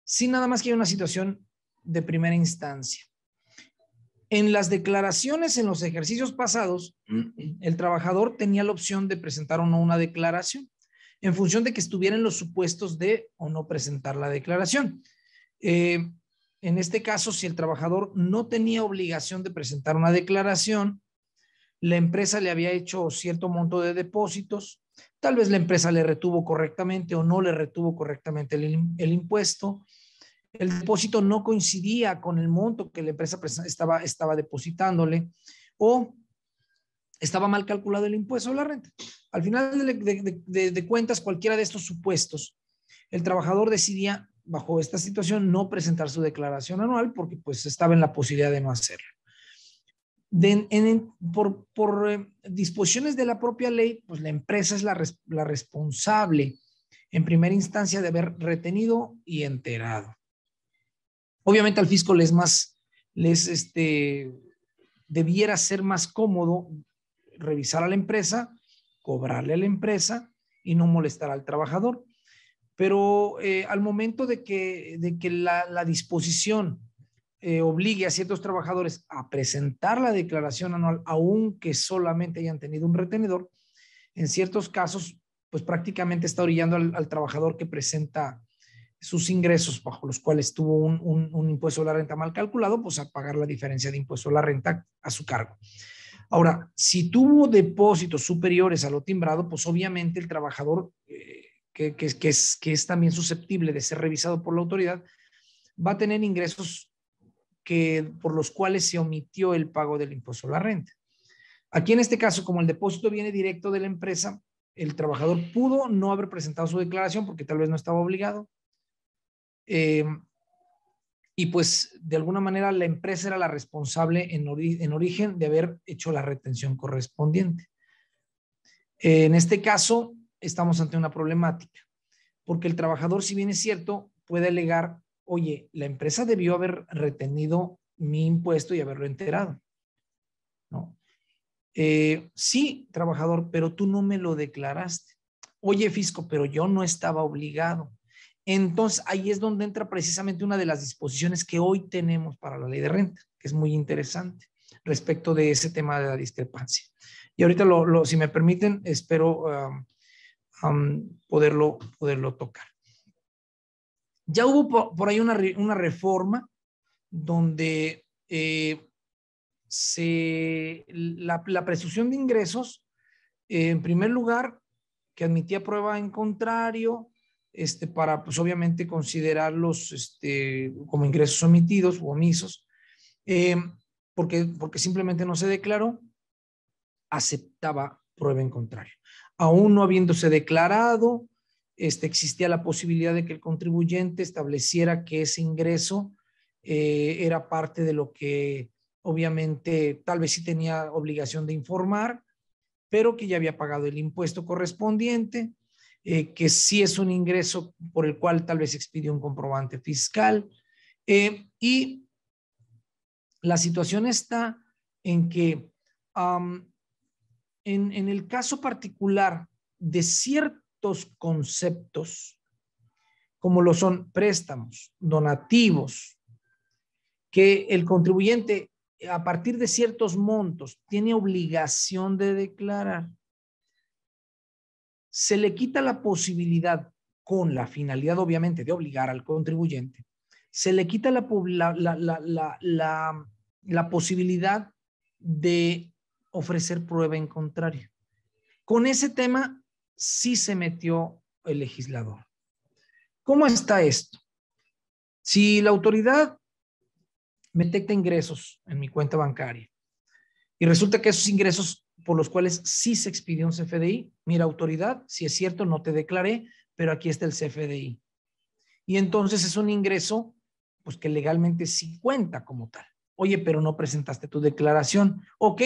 sin nada más que una situación de primera instancia. En las declaraciones, en los ejercicios pasados, el trabajador tenía la opción de presentar o no una declaración, en función de que estuviera en los supuestos de o no presentar la declaración. En este caso, si el trabajador no tenía obligación de presentar una declaración, la empresa le había hecho cierto monto de depósitos, tal vez la empresa le retuvo correctamente o no le retuvo correctamente el impuesto, el depósito no coincidía con el monto que la empresa estaba depositándole, o estaba mal calculado el impuesto a la renta. Al final de cuentas, cualquiera de estos supuestos, el trabajador decidía, bajo esta situación, no presentar su declaración anual porque pues estaba en la posibilidad de no hacerlo. Por disposiciones de la propia ley, pues la empresa es la responsable en primera instancia de haber retenido y enterado. Obviamente al fisco debiera ser más cómodo revisar a la empresa, cobrarle a la empresa y no molestar al trabajador. Pero al momento de que la disposición obligue a ciertos trabajadores a presentar la declaración anual, aunque solamente hayan tenido un retenedor, en ciertos casos, pues prácticamente está orillando al trabajador que presenta sus ingresos bajo los cuales tuvo un impuesto a la renta mal calculado, pues a pagar la diferencia de impuesto a la renta a su cargo. Ahora, si tuvo depósitos superiores a lo timbrado, pues obviamente el trabajador que es también susceptible de ser revisado por la autoridad, va a tener ingresos por los cuales se omitió el pago del impuesto a la renta. Aquí en este caso, como el depósito viene directo de la empresa, el trabajador pudo no haber presentado su declaración porque tal vez no estaba obligado. Y pues de alguna manera la empresa era la responsable en origen de haber hecho la retención correspondiente. En este caso, estamos ante una problemática, porque el trabajador, si bien es cierto, puede alegar, oye, la empresa debió haber retenido mi impuesto y haberlo enterado, ¿no? Sí, trabajador, pero tú no me lo declaraste. Oye, fisco, pero yo no estaba obligado. Entonces, ahí es donde entra precisamente una de las disposiciones que hoy tenemos para la ley de renta, que es muy interesante respecto de ese tema de la discrepancia. Y ahorita, si me permiten, espero poderlo tocar. Ya hubo por ahí una reforma donde la presunción de ingresos, en primer lugar, que admitía prueba en contrario, para pues obviamente considerarlos como ingresos omitidos u omisos, porque simplemente no se declaró, aceptaba prueba en contrario. Aún no habiéndose declarado, existía la posibilidad de que el contribuyente estableciera que ese ingreso era parte de lo que obviamente tal vez sí tenía obligación de informar, pero que ya había pagado el impuesto correspondiente, que sí es un ingreso por el cual tal vez expidió un comprobante fiscal. Y la situación está en que en el caso particular de ciertos conceptos, como lo son préstamos, donativos, que el contribuyente a partir de ciertos montos tiene obligación de declarar, se le quita la posibilidad, con la finalidad obviamente de obligar al contribuyente, se le quita la posibilidad de ofrecer prueba en contrario. Con ese tema sí se metió el legislador. ¿Cómo está esto? Si la autoridad me detecta ingresos en mi cuenta bancaria y resulta que esos ingresos por los cuales sí se expidió un CFDI, mira, autoridad, si es cierto, no te declaré, pero aquí está el CFDI. Y entonces es un ingreso pues que legalmente sí cuenta como tal. Oye, pero no presentaste tu declaración. Ok,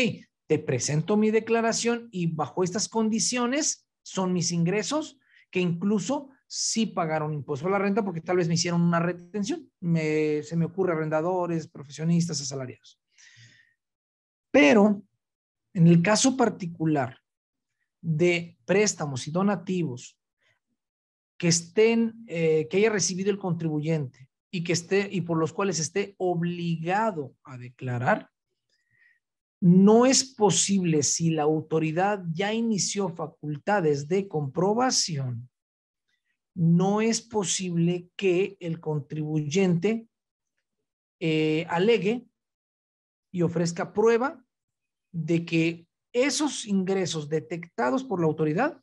te presento mi declaración y bajo estas condiciones son mis ingresos que incluso sí pagaron impuesto a la renta porque tal vez me hicieron una retención. Se me ocurre arrendadores, profesionistas, asalariados. Pero en el caso particular de préstamos y donativos que haya recibido el contribuyente y por los cuales esté obligado a declarar, no es posible, si la autoridad ya inició facultades de comprobación, no es posible que el contribuyente alegue y ofrezca prueba de que esos ingresos detectados por la autoridad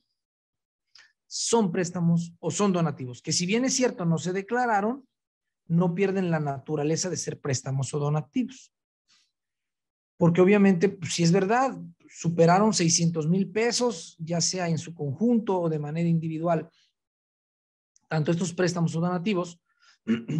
son préstamos o son donativos, que si bien es cierto no se declararon, no pierden la naturaleza de ser préstamos o donativos. porque obviamente, pues, si es verdad, superaron 600,000 pesos, ya sea en su conjunto o de manera individual, tanto estos préstamos o donativos,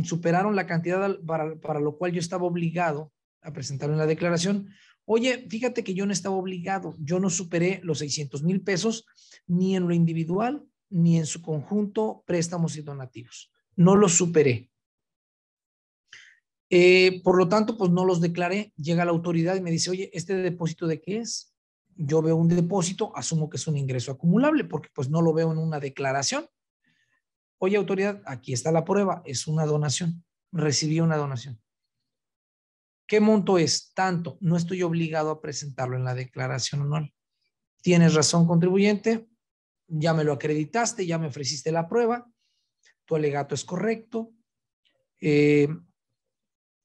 superaron la cantidad para lo cual yo estaba obligado a presentar en la declaración. Oye, fíjate que yo no estaba obligado, yo no superé los 600,000 pesos ni en lo individual ni en su conjunto préstamos y donativos. No los superé. Por lo tanto, pues no los declaré. Llega la autoridad y me dice, oye, ¿este depósito de qué es? Yo veo un depósito, asumo que es un ingreso acumulable porque pues no lo veo en una declaración. Oye, autoridad, aquí está la prueba, es una donación. Recibí una donación. ¿Qué monto es? Tanto. No estoy obligado a presentarlo en la declaración anual. Tienes razón, contribuyente. Ya me lo acreditaste, ya me ofreciste la prueba. Tu alegato es correcto.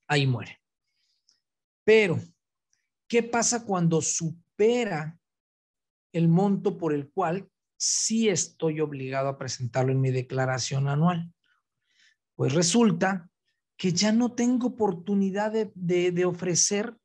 Ahí muere. Pero, ¿qué pasa cuando supera el monto por el cual sí estoy obligado a presentarlo en mi declaración anual? Pues resulta que ya no tengo oportunidad de ofrecer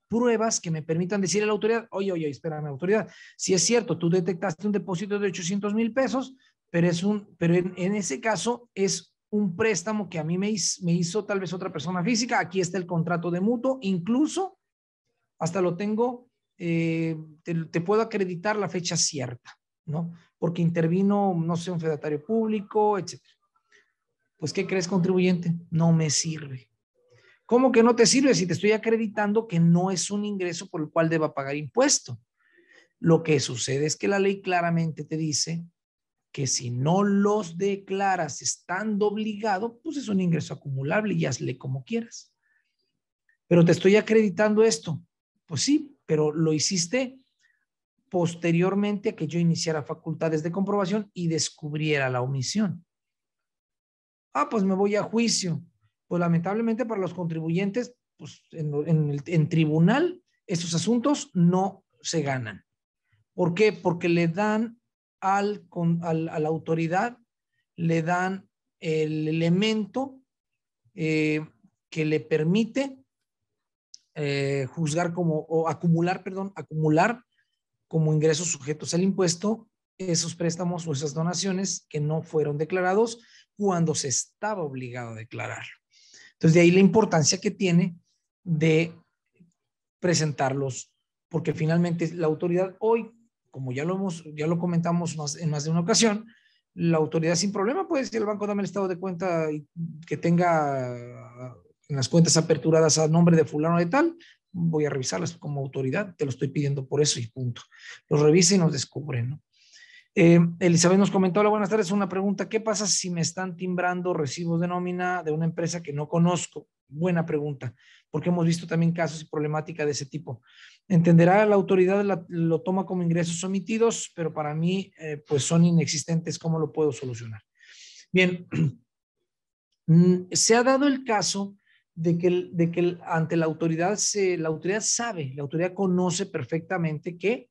pruebas que me permitan decir a la autoridad, oye, espérame, autoridad, si es cierto, tú detectaste un depósito de 800,000 pesos, pero en ese caso es un préstamo que a mí me hizo tal vez otra persona física, aquí está el contrato de mutuo, incluso hasta lo tengo, te puedo acreditar la fecha cierta, ¿no? Porque intervino, no sé, un fedatario público, etcétera. Pues, ¿qué crees, contribuyente? No me sirve. ¿Cómo que no te sirve si te estoy acreditando que no es un ingreso por el cual deba pagar impuesto? Lo que sucede es que la ley claramente te dice que si no los declaras estando obligado, pues es un ingreso acumulable y hazle como quieras. Pero te estoy acreditando esto. Pues sí, pero lo hiciste posteriormente a que yo iniciara facultades de comprobación y descubriera la omisión. Pues me voy a juicio. Pues lamentablemente para los contribuyentes, pues en tribunal, estos asuntos no se ganan. ¿Por qué? Porque le dan a la autoridad, le dan el elemento que le permite juzgar o acumular como ingresos sujetos al impuesto esos préstamos o esas donaciones que no fueron declarados cuando se estaba obligado a declararlo. Entonces, de ahí la importancia que tiene de presentarlos, porque finalmente la autoridad hoy, como ya lo comentamos en más de una ocasión, la autoridad sin problema puede decir al banco, dame el estado de cuenta y que tenga en las cuentas aperturadas a nombre de fulano de tal, voy a revisarlas como autoridad, te lo estoy pidiendo por eso y punto. Los revisa y nos descubren, ¿no? Elizabeth nos comentó, hola, buenas tardes, una pregunta, ¿qué pasa si me están timbrando recibos de nómina de una empresa que no conozco? Buena pregunta, porque hemos visto también casos y problemática de ese tipo. Entenderá, la autoridad lo toma como ingresos omitidos, pero para mí pues son inexistentes, ¿cómo lo puedo solucionar? Bien, se ha dado el caso de que ante la autoridad la autoridad conoce perfectamente que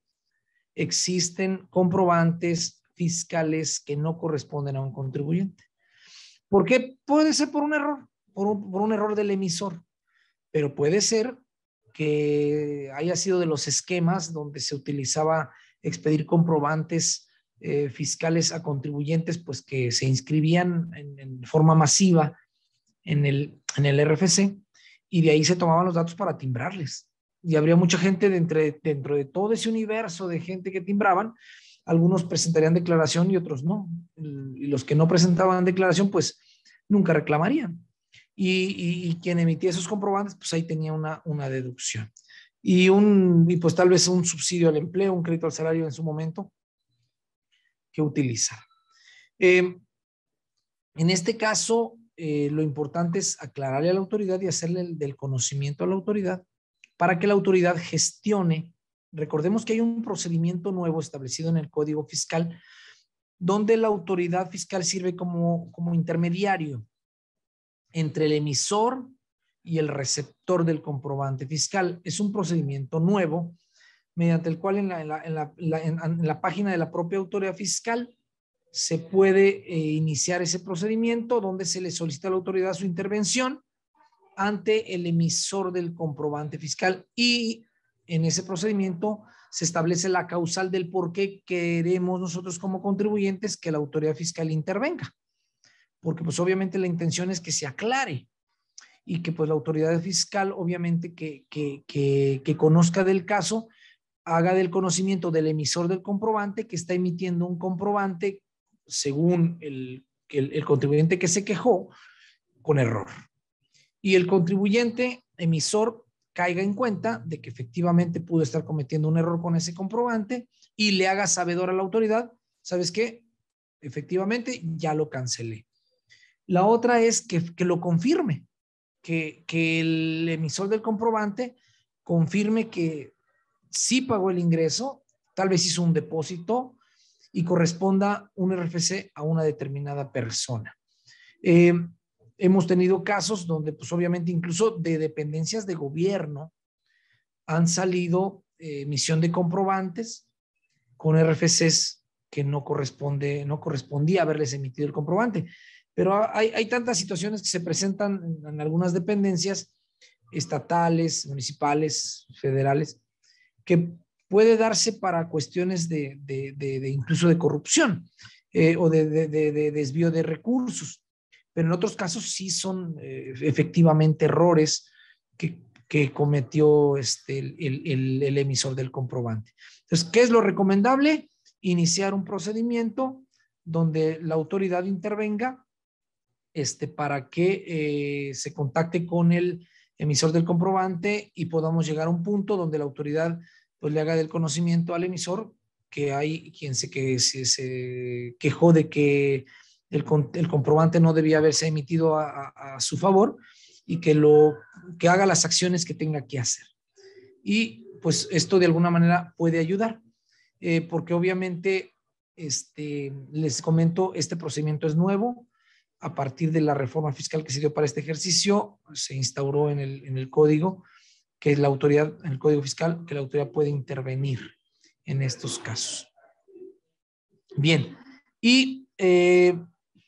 existen comprobantes fiscales que no corresponden a un contribuyente. ¿Por qué? Puede ser por un error, por un error del emisor, pero puede ser que haya sido de los esquemas donde se utilizaba expedir comprobantes fiscales a contribuyentes pues que se inscribían en forma masiva en el RFC y de ahí se tomaban los datos para timbrarles. Y habría mucha gente dentro de todo ese universo de gente que timbraban, algunos presentarían declaración y otros no. Y los que no presentaban declaración, pues nunca reclamarían. Y quien emitía esos comprobantes, pues ahí tenía una deducción. Y pues tal vez un subsidio al empleo, un crédito al salario en su momento que utilizar. En este caso, lo importante es aclararle a la autoridad y hacerle del conocimiento a la autoridad para que la autoridad gestione. Recordemos que hay un procedimiento nuevo establecido en el Código Fiscal donde la autoridad fiscal sirve como intermediario entre el emisor y el receptor del comprobante fiscal. Es un procedimiento nuevo mediante el cual en la página de la propia autoridad fiscal se puede iniciar ese procedimiento donde se le solicita a la autoridad su intervención ante el emisor del comprobante fiscal y en ese procedimiento se establece la causal del por qué queremos nosotros como contribuyentes que la autoridad fiscal intervenga. Porque pues obviamente la intención es que se aclare y que pues la autoridad fiscal obviamente que conozca del caso, haga del conocimiento del emisor del comprobante que está emitiendo un comprobante según el contribuyente que se quejó con error. Y el contribuyente emisor caiga en cuenta de que efectivamente pudo estar cometiendo un error con ese comprobante y le haga sabedor a la autoridad, ¿sabes qué? Efectivamente ya lo cancelé. La otra es que lo confirme, que el emisor del comprobante confirme que sí pagó el ingreso, tal vez hizo un depósito y corresponda un RFC a una determinada persona. Hemos tenido casos donde, pues obviamente, incluso de dependencias de gobierno han salido emisión de comprobantes con RFCs que no correspondía haberles emitido el comprobante. Pero hay tantas situaciones que se presentan en algunas dependencias estatales, municipales, federales, que puede darse para cuestiones de incluso de corrupción o de desvío de recursos. Pero en otros casos sí son efectivamente errores que cometió el emisor del comprobante. Entonces, ¿qué es lo recomendable? Iniciar un procedimiento donde la autoridad intervenga para que se contacte con el emisor del comprobante y podamos llegar a un punto donde la autoridad pues le haga del conocimiento al emisor que hay quien se quejó de que el comprobante no debía haberse emitido a su favor y que haga las acciones que tenga que hacer. Y pues esto de alguna manera puede ayudar, porque obviamente les comento, este procedimiento es nuevo. A partir de la reforma fiscal que se dio para este ejercicio, se instauró en el código que la autoridad, en el código fiscal, que la autoridad puede intervenir en estos casos. Bien, y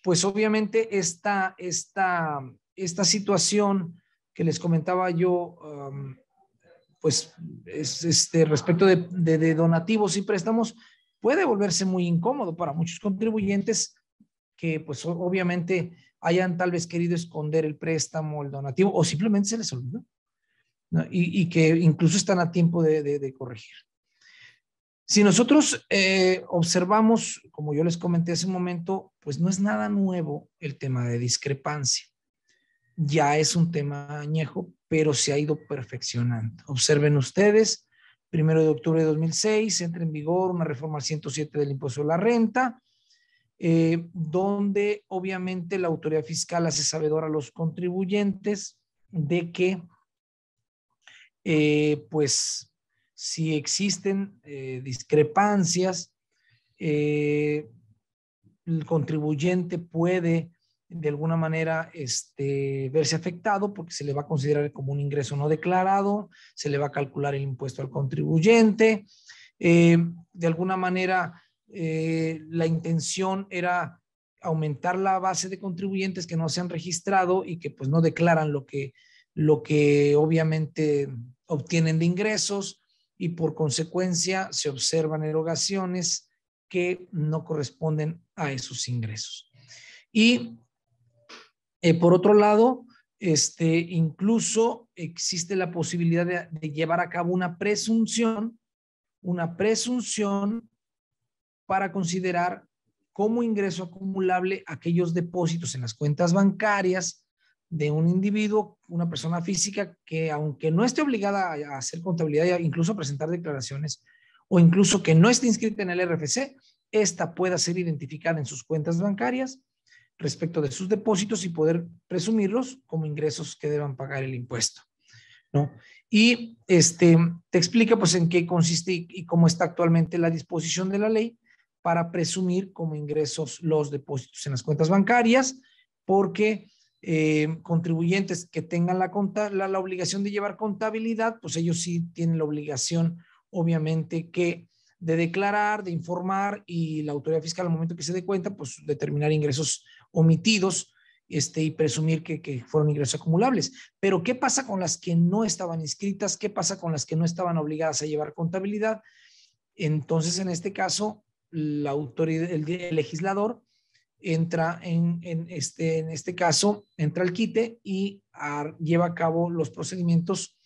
pues obviamente esta situación que les comentaba yo, pues respecto de donativos y préstamos, puede volverse muy incómodo para muchos contribuyentes que pues obviamente hayan tal vez querido esconder el préstamo, el donativo, o simplemente se les olvidó, ¿no? Y que incluso están a tiempo de corregir. Si nosotros observamos, como yo les comenté hace un momento, pues no es nada nuevo el tema de discrepancia. Ya es un tema añejo, pero se ha ido perfeccionando. Observen ustedes, 1 de octubre de 2006 entra en vigor una reforma al 107 del impuesto a la renta, donde obviamente la autoridad fiscal hace sabedor a los contribuyentes de que pues si existen discrepancias, el contribuyente puede de alguna manera verse afectado porque se le va a considerar como un ingreso no declarado, se le va a calcular el impuesto al contribuyente. De alguna manera, la intención era aumentar la base de contribuyentes que no se han registrado y que pues no declaran lo que obviamente obtienen de ingresos, y por consecuencia se observan erogaciones que no corresponden a esos ingresos. Y por otro lado, incluso existe la posibilidad de llevar a cabo una presunción para considerar como ingreso acumulable aquellos depósitos en las cuentas bancarias de un individuo, una persona física, que aunque no esté obligada a hacer contabilidad, incluso a presentar declaraciones, o incluso que no esté inscrita en el RFC, esta pueda ser identificada en sus cuentas bancarias respecto de sus depósitos y poder presumirlos como ingresos que deban pagar el impuesto, ¿no? Y te explica pues en qué consiste y cómo está actualmente la disposición de la ley para presumir como ingresos los depósitos en las cuentas bancarias, porque contribuyentes que tengan la obligación de llevar contabilidad, pues ellos sí tienen la obligación, obviamente, de declarar, de informar, y la autoridad fiscal al momento que se dé cuenta, pues determinar ingresos omitidos y presumir que fueron ingresos acumulables. Pero ¿qué pasa con las que no estaban inscritas? ¿Qué pasa con las que no estaban obligadas a llevar contabilidad? Entonces, en este caso, la autoridad, el legislador entra en este caso, entra al quite y lleva a cabo los procedimientos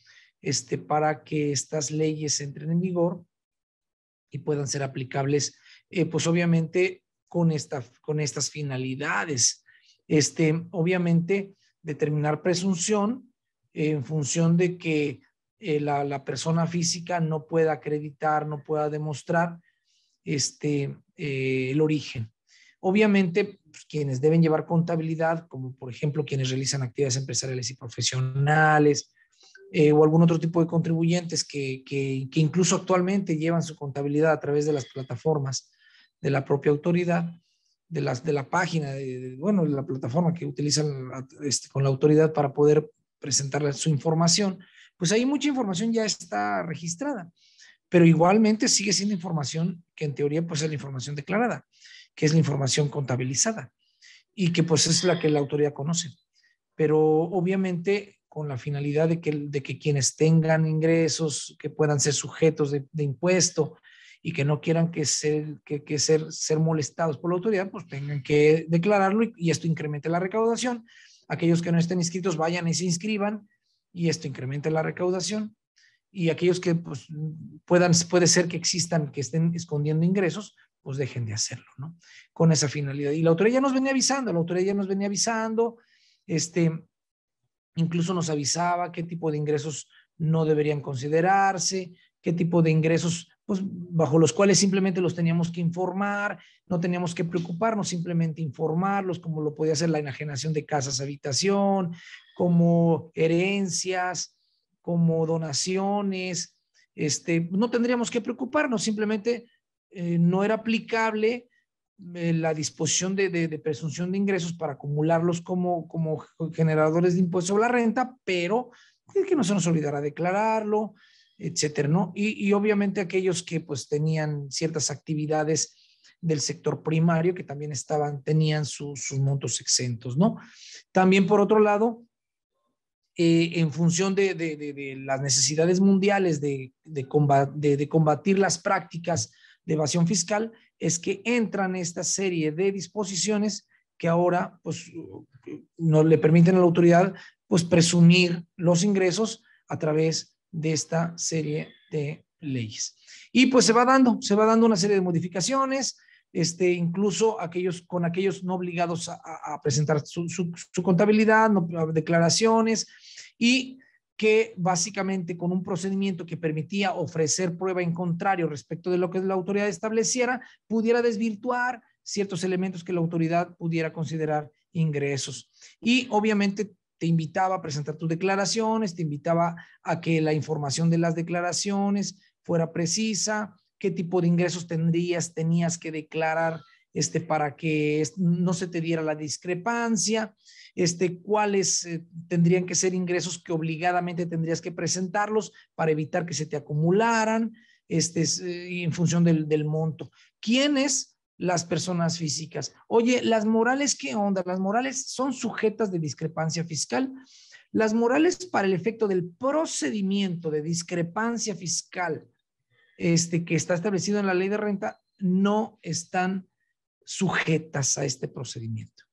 para que estas leyes entren en vigor y puedan ser aplicables, pues obviamente con estas finalidades. Obviamente, determinar presunción en función de que la persona física no pueda acreditar, no pueda demostrar el origen. Obviamente, pues, quienes deben llevar contabilidad, como por ejemplo quienes realizan actividades empresariales y profesionales, o algún otro tipo de contribuyentes que incluso actualmente llevan su contabilidad a través de las plataformas de la propia autoridad, de la página, de la plataforma que utilizan con la autoridad para poder presentar su información, pues ahí mucha información ya está registrada, pero igualmente sigue siendo información que en teoría pues es la información declarada, que es la información contabilizada y que pues es la que la autoridad conoce. Pero obviamente con la finalidad de que quienes tengan ingresos que puedan ser sujetos de impuesto y que no quieran ser molestados por la autoridad, pues tengan que declararlo y esto incremente la recaudación. Aquellos que no estén inscritos vayan y se inscriban y esto incrementa la recaudación. Y aquellos que pues, puede ser que existan, que estén escondiendo ingresos, pues dejen de hacerlo, ¿no? Con esa finalidad. Y la autoridad ya nos venía avisando, incluso nos avisaba qué tipo de ingresos no deberían considerarse, qué tipo de ingresos, pues, bajo los cuales simplemente los teníamos que informar, no teníamos que preocuparnos, simplemente informarlos, como lo podía hacer la enajenación de casas, habitación, como herencias, como donaciones, no tendríamos que preocuparnos, simplemente no era aplicable la disposición de presunción de ingresos para acumularlos como generadores de impuestos sobre la renta, pero que no se nos olvidara declararlo, etcétera, ¿no? Y obviamente aquellos que pues tenían ciertas actividades del sector primario que también tenían sus montos exentos, ¿no? También por otro lado, en función de las necesidades mundiales de combatir las prácticas de evasión fiscal, es que entran esta serie de disposiciones que ahora pues, no le permiten a la autoridad pues, presumir los ingresos a través de esta serie de leyes. Y pues se va dando una serie de modificaciones, incluso con aquellos no obligados a presentar su contabilidad, declaraciones, y que básicamente con un procedimiento que permitía ofrecer prueba en contrario respecto de lo que la autoridad estableciera, pudiera desvirtuar ciertos elementos que la autoridad pudiera considerar ingresos. Y obviamente te invitaba a presentar tus declaraciones, te invitaba a que la información de las declaraciones fuera precisa, qué tipo de ingresos tenías que declarar para que no se te diera la discrepancia, cuáles tendrían que ser ingresos que obligadamente tendrías que presentarlos para evitar que se te acumularan, en función del monto. ¿Quiénes? Las personas físicas. Oye, ¿las morales qué onda? Las morales son sujetas de discrepancia fiscal. Las morales, para el efecto del procedimiento de discrepancia fiscal que está establecido en la ley de renta, no están sujetas a este procedimiento.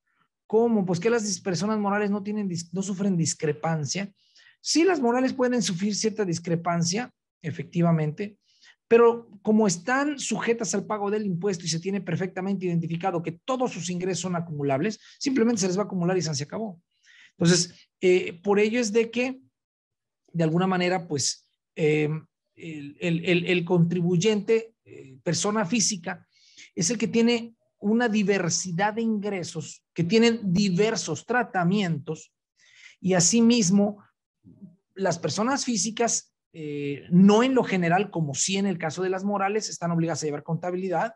¿Cómo? Pues que las personas morales no sufren discrepancia. Sí, las morales pueden sufrir cierta discrepancia, efectivamente, pero como están sujetas al pago del impuesto y se tiene perfectamente identificado que todos sus ingresos son acumulables, simplemente se les va a acumular y se acabó. Entonces, por ello es de que, de alguna manera, pues, el contribuyente, persona física, es el que tiene una diversidad de ingresos que tienen diversos tratamientos y asimismo las personas físicas, no en lo general, como sí en el caso de las morales, están obligadas a llevar contabilidad.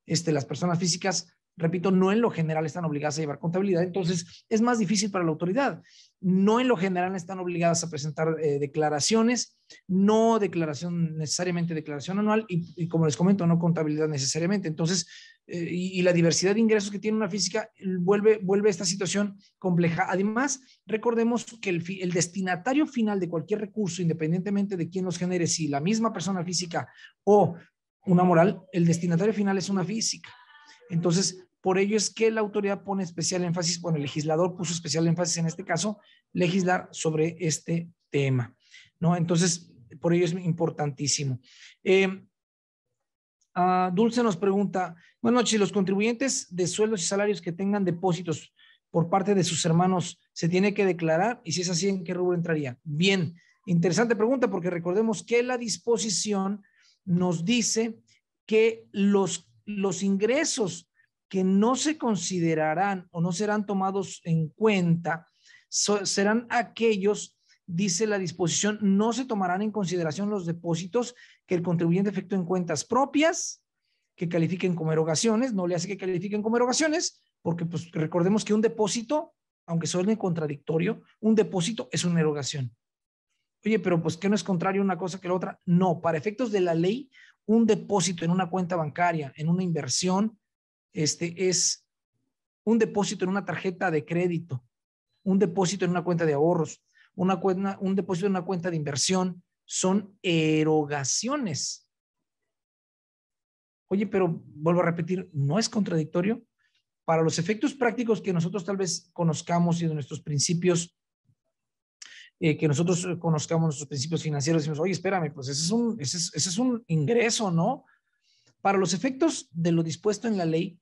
Las personas físicas Repito, no en lo general están obligadas a llevar contabilidad, entonces es más difícil para la autoridad. No en lo general están obligadas a presentar declaraciones, no necesariamente declaración anual y como les comento, no contabilidad necesariamente. Entonces, y la diversidad de ingresos que tiene una física vuelve esta situación compleja. Además, recordemos que el destinatario final de cualquier recurso, independientemente de quién los genere, si la misma persona física o una moral, el destinatario final es una física. Entonces, por ello es que la autoridad pone especial énfasis, bueno, el legislador puso especial énfasis en este caso, legislar sobre este tema, ¿no? Entonces, por ello es importantísimo. Dulce nos pregunta, buenas noches, los contribuyentes de sueldos y salarios que tengan depósitos por parte de sus hermanos, ¿se tiene que declarar? Y si es así, ¿en qué rubro entraría? Bien, interesante pregunta, porque recordemos que la disposición nos dice que los ingresos que no se considerarán o no serán tomados en cuenta serán aquellos, dice la disposición, no se tomarán en consideración los depósitos que el contribuyente efectúe en cuentas propias, que califiquen como erogaciones, no le hace que califiquen como erogaciones, porque pues recordemos que un depósito, aunque suene contradictorio, un depósito es una erogación. Oye, pero pues ¿qué no es contrario una cosa que la otra? No, para efectos de la ley, un depósito en una cuenta bancaria, en una inversión, es un depósito en una tarjeta de crédito, un depósito en una cuenta de ahorros, un depósito en una cuenta de inversión, son erogaciones. Oye, pero vuelvo a repetir, ¿no es contradictorio? Para los efectos prácticos que nosotros tal vez conozcamos y de nuestros principios, que nosotros conozcamos nuestros principios financieros, decimos, oye, espérame, pues ese es un ingreso, ¿no? Para los efectos de lo dispuesto en la ley,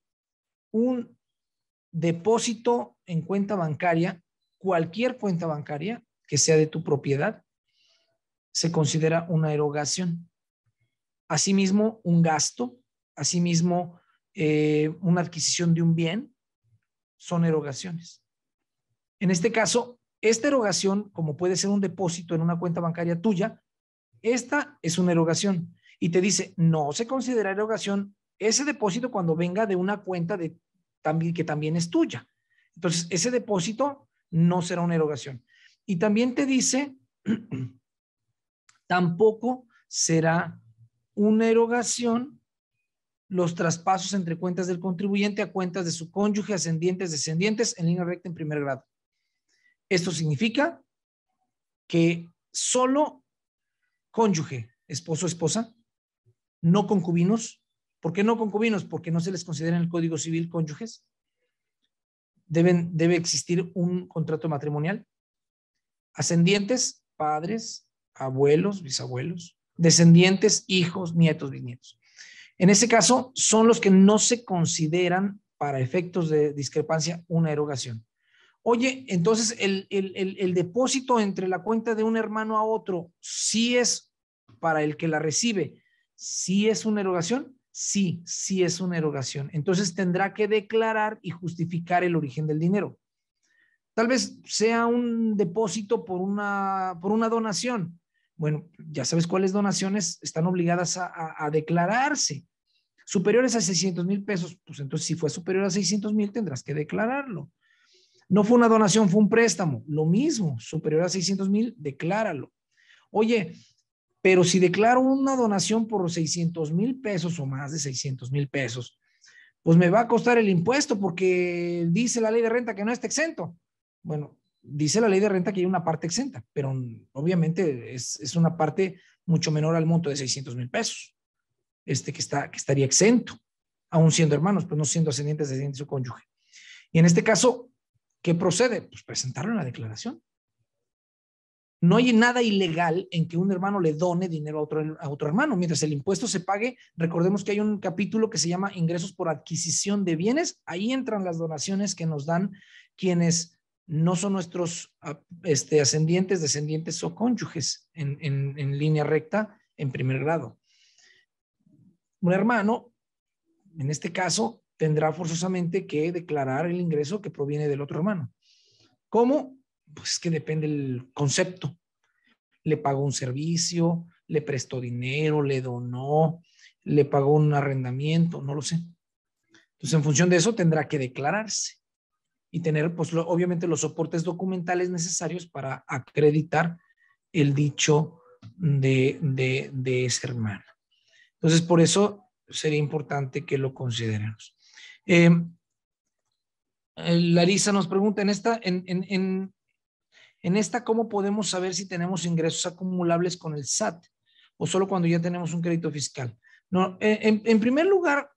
un depósito en cuenta bancaria, cualquier cuenta bancaria que sea de tu propiedad, se considera una erogación. Asimismo, un gasto, asimismo, una adquisición de un bien, son erogaciones. En este caso, esta erogación, como puede ser un depósito en una cuenta bancaria tuya, esta es una erogación y te dice, no se considera erogación ese depósito cuando venga de una cuenta que también es tuya. Entonces, ese depósito no será una erogación. Y también te dice, tampoco será una erogación los traspasos entre cuentas del contribuyente a cuentas de su cónyuge, ascendientes, descendientes, en línea recta en primer grado. Esto significa que solo cónyuge, esposo, esposa, no concubinos. ¿Por qué no concubinos? Porque no se les considera en el Código Civil cónyuges. Debe existir un contrato matrimonial. Ascendientes, padres, abuelos, bisabuelos, descendientes, hijos, nietos, bisnietos. En ese caso, son los que no se consideran, para efectos de discrepancia, una erogación. Oye, entonces el depósito entre la cuenta de un hermano a otro, ¿sí es para el que la recibe? ¿Sí es una erogación? Sí, sí es una erogación. Entonces tendrá que declarar y justificar el origen del dinero. Tal vez sea un depósito por una donación. Bueno, ya sabes cuáles donaciones están obligadas a declararse. Superiores a 600,000 pesos, pues entonces si fue superior a 600,000 tendrás que declararlo. No fue una donación, fue un préstamo. Lo mismo, superior a 600,000, decláralo. Oye, pero si declaro una donación por 600,000 pesos o más de 600,000 pesos, pues me va a costar el impuesto porque dice la ley de renta que no está exento. Bueno, dice la ley de renta que hay una parte exenta, pero obviamente es una parte mucho menor al monto de 600,000 pesos, que estaría exento, aún siendo hermanos, pues no siendo ascendientes, descendientes o cónyuge. Y en este caso, ¿qué procede? Pues presentarlo en la declaración. No hay nada ilegal en que un hermano le done dinero a otro hermano. Mientras el impuesto se pague, recordemos que hay un capítulo que se llama ingresos por adquisición de bienes. Ahí entran las donaciones que nos dan quienes no son nuestros ascendientes, descendientes o cónyuges en línea recta en primer grado. Un hermano, en este caso, tendrá forzosamente que declarar el ingreso que proviene del otro hermano. ¿Cómo? Pues que depende del concepto. Le pagó un servicio, le prestó dinero, le donó, le pagó un arrendamiento, no lo sé. Entonces, en función de eso, tendrá que declararse y tener, pues, obviamente, los soportes documentales necesarios para acreditar el dicho de ese hermano. Entonces, por eso sería importante que lo consideremos. Larisa nos pregunta, en esta, ¿cómo podemos saber si tenemos ingresos acumulables con el SAT o solo cuando ya tenemos un crédito fiscal? No, en primer lugar,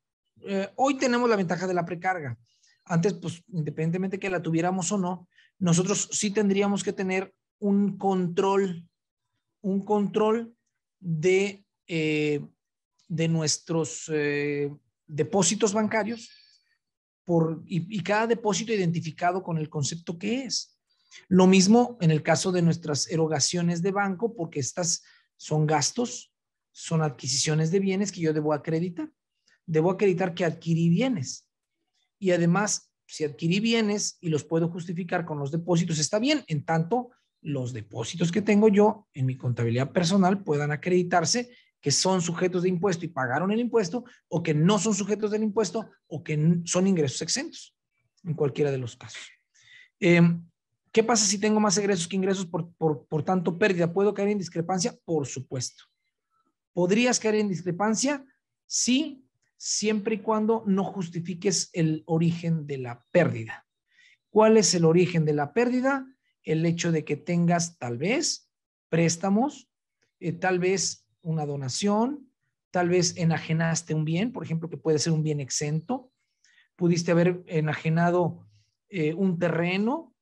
hoy tenemos la ventaja de la precarga. Antes, pues, independientemente que la tuviéramos o no, nosotros sí tendríamos que tener un control de nuestros depósitos bancarios y cada depósito identificado con el concepto que es. Lo mismo en el caso de nuestras erogaciones de banco, porque estas son gastos, son adquisiciones de bienes que yo debo acreditar. Debo acreditar que adquirí bienes. Y además, si adquirí bienes y los puedo justificar con los depósitos, está bien, en tanto los depósitos que tengo yo en mi contabilidad personal puedan acreditarse que son sujetos de impuesto y pagaron el impuesto, o que no son sujetos del impuesto, o que son ingresos exentos, en cualquiera de los casos. ¿Qué pasa si tengo más egresos que ingresos por tanto pérdida? ¿Puedo caer en discrepancia? Por supuesto. ¿Podrías caer en discrepancia? Sí, siempre y cuando no justifiques el origen de la pérdida. ¿Cuál es el origen de la pérdida? El hecho de que tengas tal vez préstamos, tal vez una donación, tal vez enajenaste un bien, por ejemplo, que puede ser un bien exento. Pudiste haber enajenado un terreno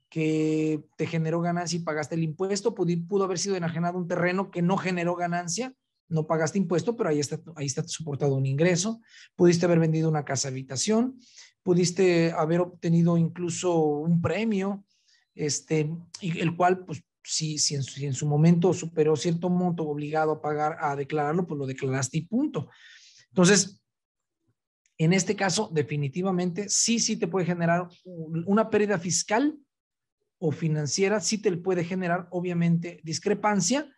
que te generó ganancia y pagaste el impuesto. Pudo haber sido enajenado un terreno que no generó ganancia, no pagaste impuesto, pero ahí está soportado un ingreso. Pudiste haber vendido una casa habitación, pudiste haber obtenido incluso un premio, y el cual, pues, si en su momento superó cierto monto obligado a pagar, a declararlo, pues lo declaraste y punto. Entonces, en este caso, definitivamente, sí te puede generar una pérdida fiscal o financiera, sí te puede generar, obviamente, discrepancia.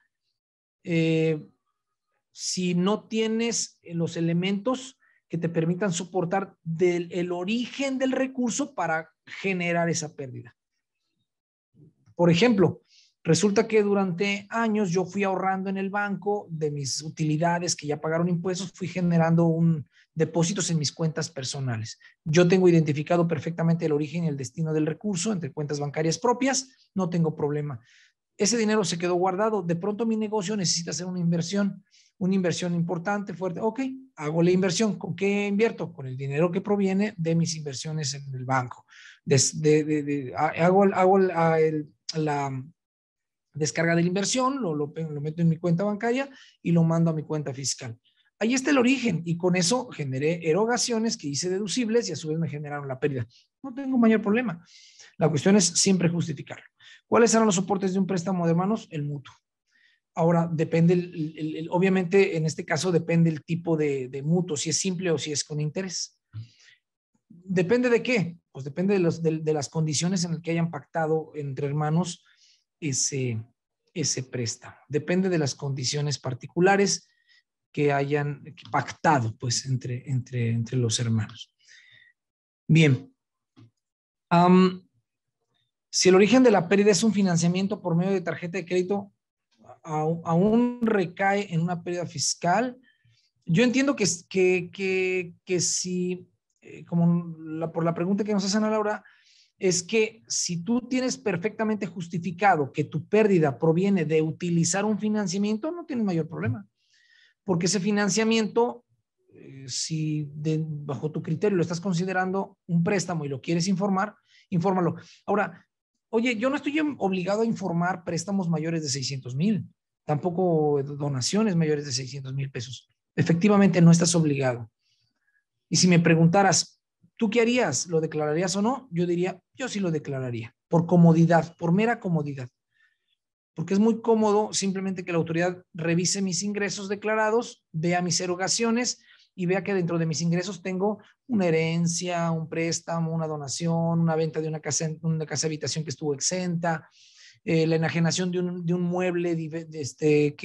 Si no tienes los elementos que te permitan soportar el origen del recurso para generar esa pérdida. Por ejemplo, resulta que durante años yo fui ahorrando en el banco de mis utilidades que ya pagaron impuestos, fui generando depósitos en mis cuentas personales. Yo tengo identificado perfectamente el origen y el destino del recurso entre cuentas bancarias propias, no tengo problema. Ese dinero se quedó guardado. De pronto mi negocio necesita hacer una inversión importante, fuerte. Ok, hago la inversión. ¿Con qué invierto? Con el dinero que proviene de mis inversiones en el banco. Hago la descarga de la inversión, lo meto en mi cuenta bancaria y lo mando a mi cuenta fiscal. Ahí está el origen, y con eso generé erogaciones que hice deducibles y a su vez me generaron la pérdida. No tengo mayor problema. La cuestión es siempre justificarlo. ¿Cuáles eran los soportes de un préstamo de manos? El mutuo. Ahora, depende, obviamente en este caso depende el tipo de mutuo, si es simple o si es con interés. ¿Depende de qué? Pues depende de las condiciones en las que hayan pactado entre hermanos ese préstamo. Depende de las condiciones particulares que hayan pactado, pues, entre los hermanos. Bien. Si el origen de la pérdida es un financiamiento por medio de tarjeta de crédito, aún recae en una pérdida fiscal. Yo entiendo que si, por la pregunta que nos hacen a Laura, es que si tú tienes perfectamente justificado que tu pérdida proviene de utilizar un financiamiento, no tienes mayor problema. Porque ese financiamiento, si bajo tu criterio lo estás considerando un préstamo y lo quieres informar, infórmalo. Ahora, oye, yo no estoy obligado a informar préstamos mayores de 600,000, tampoco donaciones mayores de 600,000 pesos. Efectivamente, no estás obligado. Y si me preguntaras, ¿tú qué harías? ¿Lo declararías o no? Yo diría, yo sí lo declararía, por comodidad, por mera comodidad. Porque es muy cómodo simplemente que la autoridad revise mis ingresos declarados, vea mis erogaciones y vea que dentro de mis ingresos tengo una herencia, un préstamo, una donación, una venta de una casa habitación que estuvo exenta, la enajenación de un mueble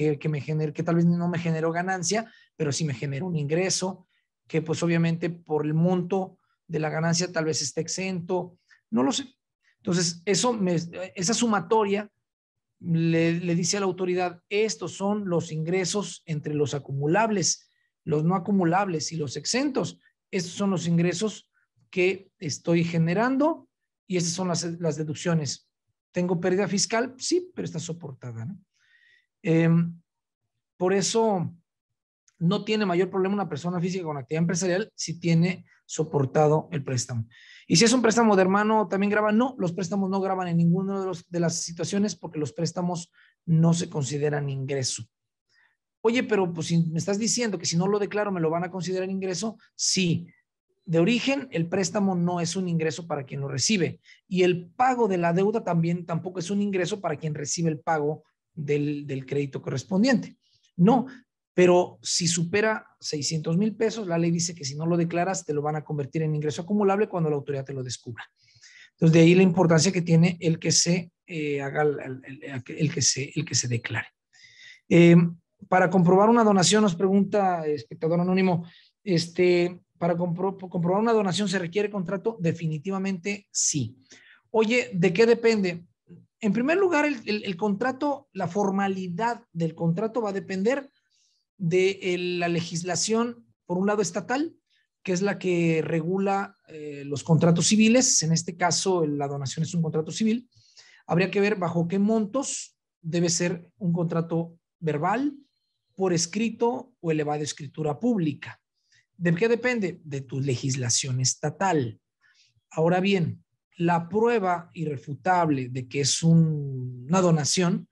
que tal vez no me generó ganancia, pero sí me generó un ingreso. que pues obviamente por el monto de la ganancia tal vez esté exento, no lo sé. Entonces, esa sumatoria le dice a la autoridad, estos son los ingresos entre los acumulables, los no acumulables y los exentos. Estos son los ingresos que estoy generando y estas son las deducciones. ¿Tengo pérdida fiscal? Sí, pero está soportada, ¿no? Por eso no tiene mayor problema una persona física con actividad empresarial si tiene soportado el préstamo. Y si es un préstamo de hermano, ¿también graban? No, los préstamos no graban en ninguna de las situaciones porque los préstamos no se consideran ingreso. Oye, pero pues si me estás diciendo que si no lo declaro me lo van a considerar ingreso, sí. De origen, el préstamo no es un ingreso para quien lo recibe y el pago de la deuda tampoco es un ingreso para quien recibe el pago del crédito correspondiente. No, pero si supera 600,000 pesos, la ley dice que si no lo declaras, te lo van a convertir en ingreso acumulable cuando la autoridad te lo descubra. Entonces, de ahí la importancia que tiene el que se haga, el que se declare. Para comprobar una donación, nos pregunta espectador anónimo, para comprobar una donación, ¿se requiere contrato? Definitivamente sí. Oye, ¿de qué depende? En primer lugar, el contrato, la formalidad del contrato va a depender de la legislación, por un lado estatal, que es la que regula los contratos civiles. En este caso, la donación es un contrato civil. Habría que ver bajo qué montos debe ser un contrato verbal, por escrito o elevada escritura pública. ¿De qué depende? De tu legislación estatal. Ahora bien, la prueba irrefutable de que es una donación,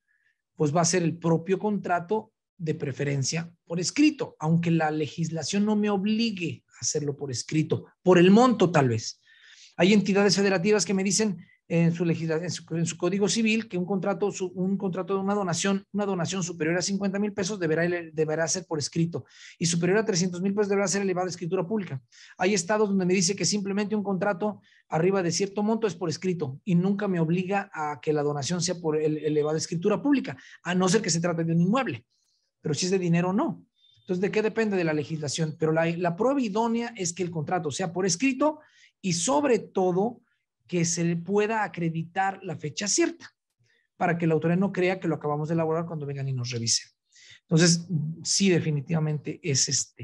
pues va a ser el propio contrato, de preferencia por escrito, aunque la legislación no me obligue a hacerlo por escrito, por el monto tal vez. Hay entidades federativas que me dicen en su código civil que un contrato de una donación superior a 50,000 pesos deberá ser por escrito y superior a 300,000 pesos deberá ser elevada escritura pública. Hay estados donde me dice que simplemente un contrato arriba de cierto monto es por escrito y nunca me obliga a que la donación sea por elevada escritura pública, a no ser que se trate de un inmueble. Pero si es de dinero, no. Entonces, ¿de qué depende de la legislación? Pero la prueba idónea es que el contrato sea por escrito y sobre todo que se le pueda acreditar la fecha cierta para que la autoridad no crea que lo acabamos de elaborar cuando vengan y nos revisen. Entonces, sí, definitivamente es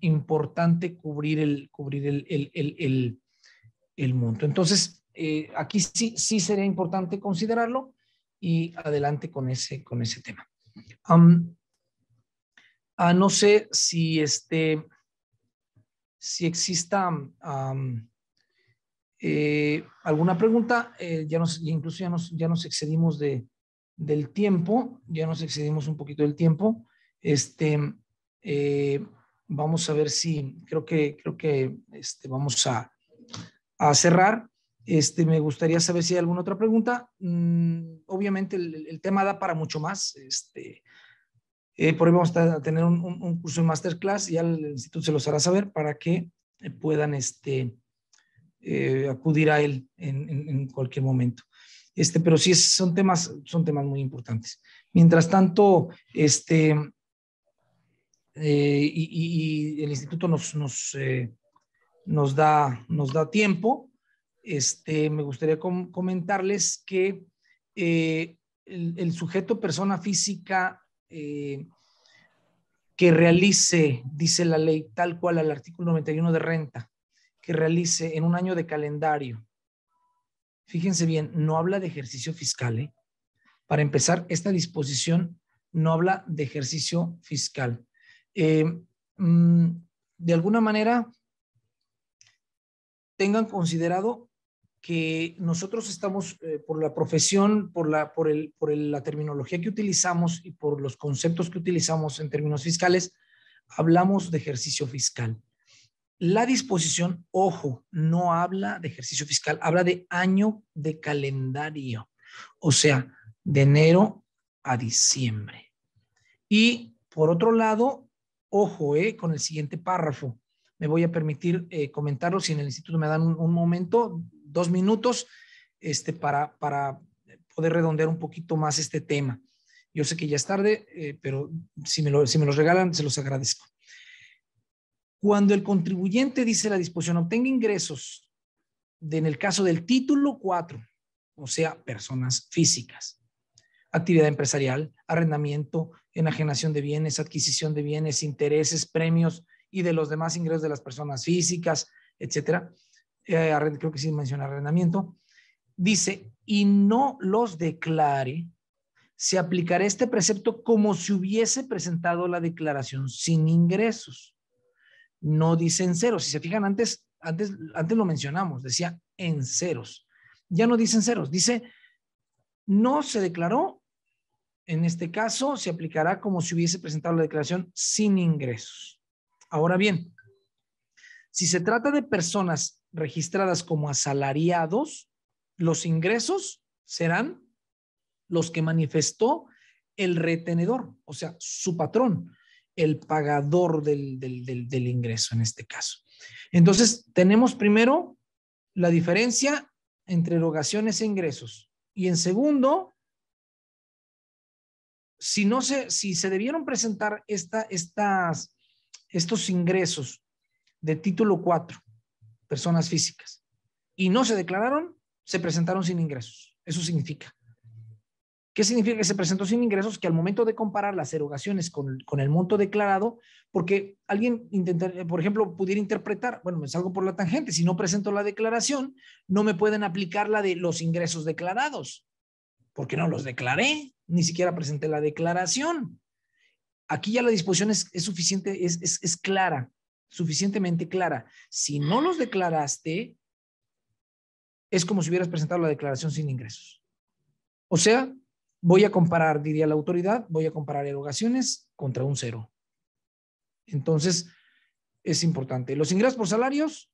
importante cubrir el monto. Entonces, aquí sí sería importante considerarlo y adelante con ese tema. No sé si exista alguna pregunta. Incluso ya nos excedimos del tiempo, ya nos excedimos un poquito del tiempo. Vamos a ver si creo que vamos a cerrar. Me gustaría saber si hay alguna otra pregunta. Obviamente el tema da para mucho más. Por ahí vamos a tener un curso de masterclass y ya el instituto se los hará saber para que puedan acudir a él en cualquier momento. Pero sí son temas muy importantes. Mientras tanto, y el instituto nos da tiempo. Me gustaría comentarles que el sujeto persona física que realice, dice la ley, tal cual al artículo 91 de renta, que realice en un año de calendario. Fíjense bien, no habla de ejercicio fiscal, ¿eh? Para empezar, esta disposición no habla de ejercicio fiscal. De alguna manera, tengan considerado que nosotros estamos, por la profesión, por la terminología que utilizamos y por los conceptos que utilizamos en términos fiscales, hablamos de ejercicio fiscal. La disposición, ojo, no habla de ejercicio fiscal, habla de año de calendario, o sea, de enero a diciembre. Y por otro lado, ojo, con el siguiente párrafo. Me voy a permitir comentarlo si en el instituto me dan un momento, 2 minutos, para poder redondear un poquito más este tema. Yo sé que ya es tarde, pero si me los regalan, se los agradezco. Cuando el contribuyente, dice la disposición, obtenga ingresos en el caso del título 4, o sea, personas físicas, actividad empresarial, arrendamiento, enajenación de bienes, adquisición de bienes, intereses, premios y de los demás ingresos de las personas físicas, etcétera. Creo que sí menciona arrendamiento. Dice, y no los declare, se aplicará este precepto como si hubiese presentado la declaración sin ingresos. No dice en ceros. Si se fijan, antes lo mencionamos, decía en ceros. Ya no dice en ceros, dice no se declaró. En este caso, se aplicará como si hubiese presentado la declaración sin ingresos. Ahora bien, si se trata de personas registradas como asalariados, los ingresos serán los que manifestó el retenedor, o sea, su patrón, el pagador del ingreso en este caso. Entonces, tenemos primero la diferencia entre erogaciones e ingresos. Y en segundo, si se debieron presentar estos ingresos de título 4, personas físicas, y no se declararon, se presentaron sin ingresos. Eso significa. ¿Qué significa que se presentó sin ingresos? Que al momento de comparar las erogaciones con el monto declarado, porque alguien por ejemplo, pudiera interpretar, bueno, me salgo por la tangente, si no presento la declaración, no me pueden aplicar la de los ingresos declarados, porque no los declaré, ni siquiera presenté la declaración. Aquí ya la disposición es suficiente, es clara, suficientemente clara. Si no los declaraste, es como si hubieras presentado la declaración sin ingresos. O sea, voy a comparar, diría la autoridad, voy a comparar erogaciones contra un cero. Entonces, es importante. Los ingresos por salarios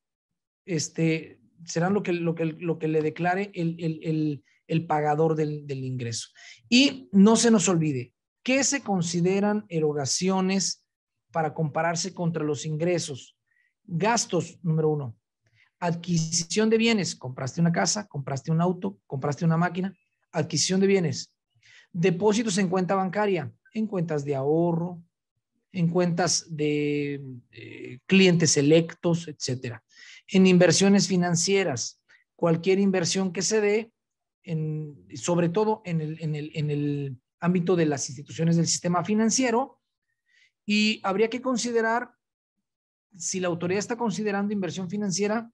serán lo que le declare el pagador del ingreso. Y no se nos olvide, ¿qué se consideran erogaciones para compararse contra los ingresos? Gastos, número 1. Adquisición de bienes. Compraste una casa, compraste un auto, compraste una máquina. Adquisición de bienes. Depósitos en cuenta bancaria, en cuentas de ahorro, en cuentas de clientes selectos, etcétera. En inversiones financieras, cualquier inversión que se dé, sobre todo en el ámbito de las instituciones del sistema financiero, y habría que considerar, si la autoridad está considerando inversión financiera,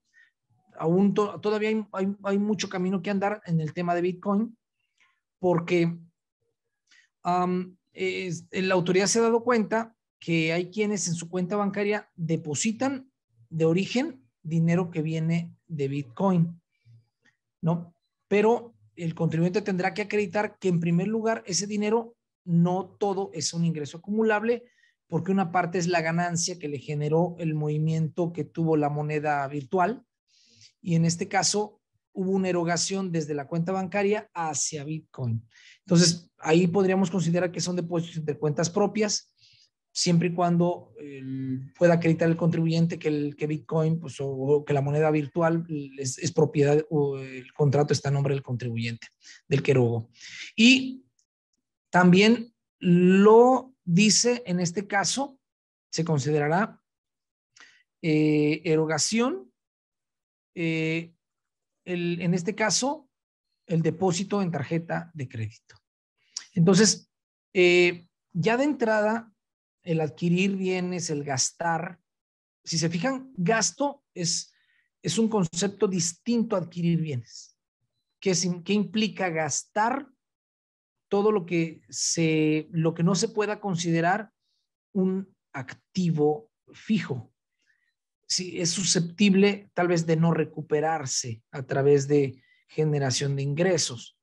aún todavía hay mucho camino que andar en el tema de Bitcoin, porque la autoridad se ha dado cuenta que hay quienes en su cuenta bancaria depositan de origen dinero que viene de Bitcoin, ¿no? Pero el contribuyente tendrá que acreditar que en primer lugar ese dinero no todo es un ingreso acumulable, porque una parte es la ganancia que le generó el movimiento que tuvo la moneda virtual, y en este caso hubo una erogación desde la cuenta bancaria hacia Bitcoin. Entonces, ahí podríamos considerar que son depósitos entre cuentas propias, siempre y cuando pueda acreditar el contribuyente que Bitcoin, pues, o que la moneda virtual es propiedad, o el contrato está a nombre del contribuyente, del que erogó. Y también lo dice, en este caso, se considerará erogación, en este caso, el depósito en tarjeta de crédito. Entonces, ya de entrada, el adquirir bienes, el gastar, si se fijan, gasto es un concepto distinto a adquirir bienes. ¿Qué implica gastar? Todo lo que no se pueda considerar un activo fijo. Sí, es susceptible tal vez de no recuperarse a través de generación de ingresos.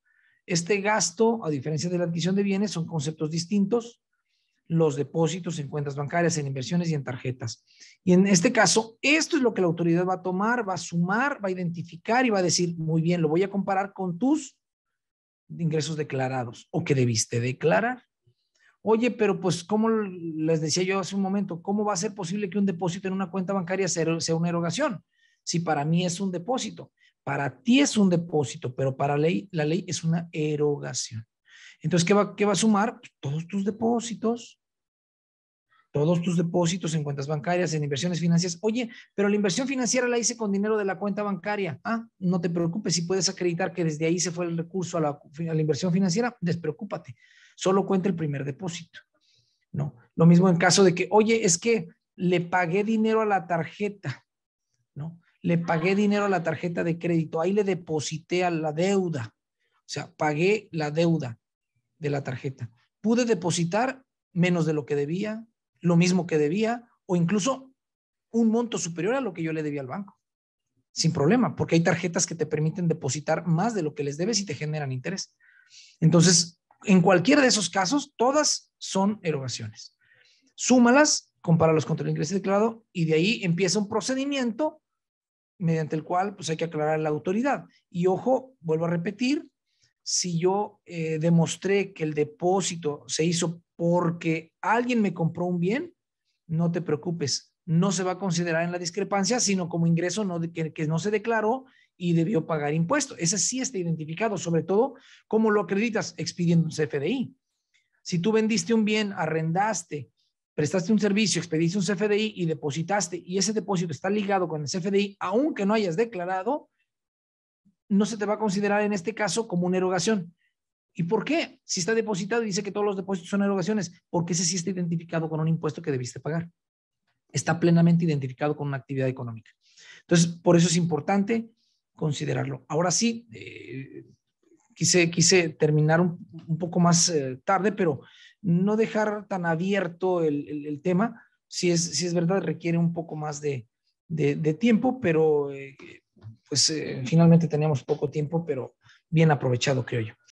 Este gasto, a diferencia de la adquisición de bienes, son conceptos distintos. Los depósitos en cuentas bancarias, en inversiones y en tarjetas. Y en este caso, esto es lo que la autoridad va a tomar, va a sumar, va a identificar y va a decir, muy bien, lo voy a comparar con tus ingresos declarados o que debiste declarar. Oye, pero pues, como les decía yo hace un momento, ¿cómo va a ser posible que un depósito en una cuenta bancaria sea una erogación? Si para mí es un depósito, para ti es un depósito, pero para la ley es una erogación. Entonces, ¿qué va a sumar? Todos tus depósitos, todos tus depósitos en cuentas bancarias, en inversiones financieras. Oye, pero la inversión financiera la hice con dinero de la cuenta bancaria. No te preocupes, si puedes acreditar que desde ahí se fue el recurso a la inversión financiera, despreocúpate. Solo cuenta el primer depósito. No, lo mismo en caso de que, oye, es que le pagué dinero a la tarjeta, ¿no? Le pagué dinero a la tarjeta de crédito, ahí le deposité a la deuda, o sea, pagué la deuda de la tarjeta. Pude depositar menos de lo que debía, lo mismo que debía, o incluso un monto superior a lo que yo le debía al banco, sin problema, porque hay tarjetas que te permiten depositar más de lo que les debes y te generan interés. Entonces, en cualquiera de esos casos, todas son erogaciones. Súmalas, compáralos contra el ingreso declarado y de ahí empieza un procedimiento mediante el cual pues, hay que aclarar a la autoridad. Y ojo, vuelvo a repetir, si yo demostré que el depósito se hizo porque alguien me compró un bien, no te preocupes, no se va a considerar en la discrepancia, sino como ingreso que no se declaró y debió pagar impuesto. Ese sí está identificado, sobre todo, ¿cómo lo acreditas? Expidiendo un CFDI. Si tú vendiste un bien, arrendaste, prestaste un servicio, expediste un CFDI y depositaste, y ese depósito está ligado con el CFDI, aunque no hayas declarado, no se te va a considerar en este caso como una erogación. ¿Y por qué? Si está depositado y dice que todos los depósitos son erogaciones, porque ese sí está identificado con un impuesto que debiste pagar. Está plenamente identificado con una actividad económica. Entonces, por eso es importante considerarlo. Ahora sí, quise terminar un poco más tarde, pero no dejar tan abierto el tema. Si es verdad, requiere un poco más de tiempo, pero pues finalmente teníamos poco tiempo, pero bien aprovechado, creo yo.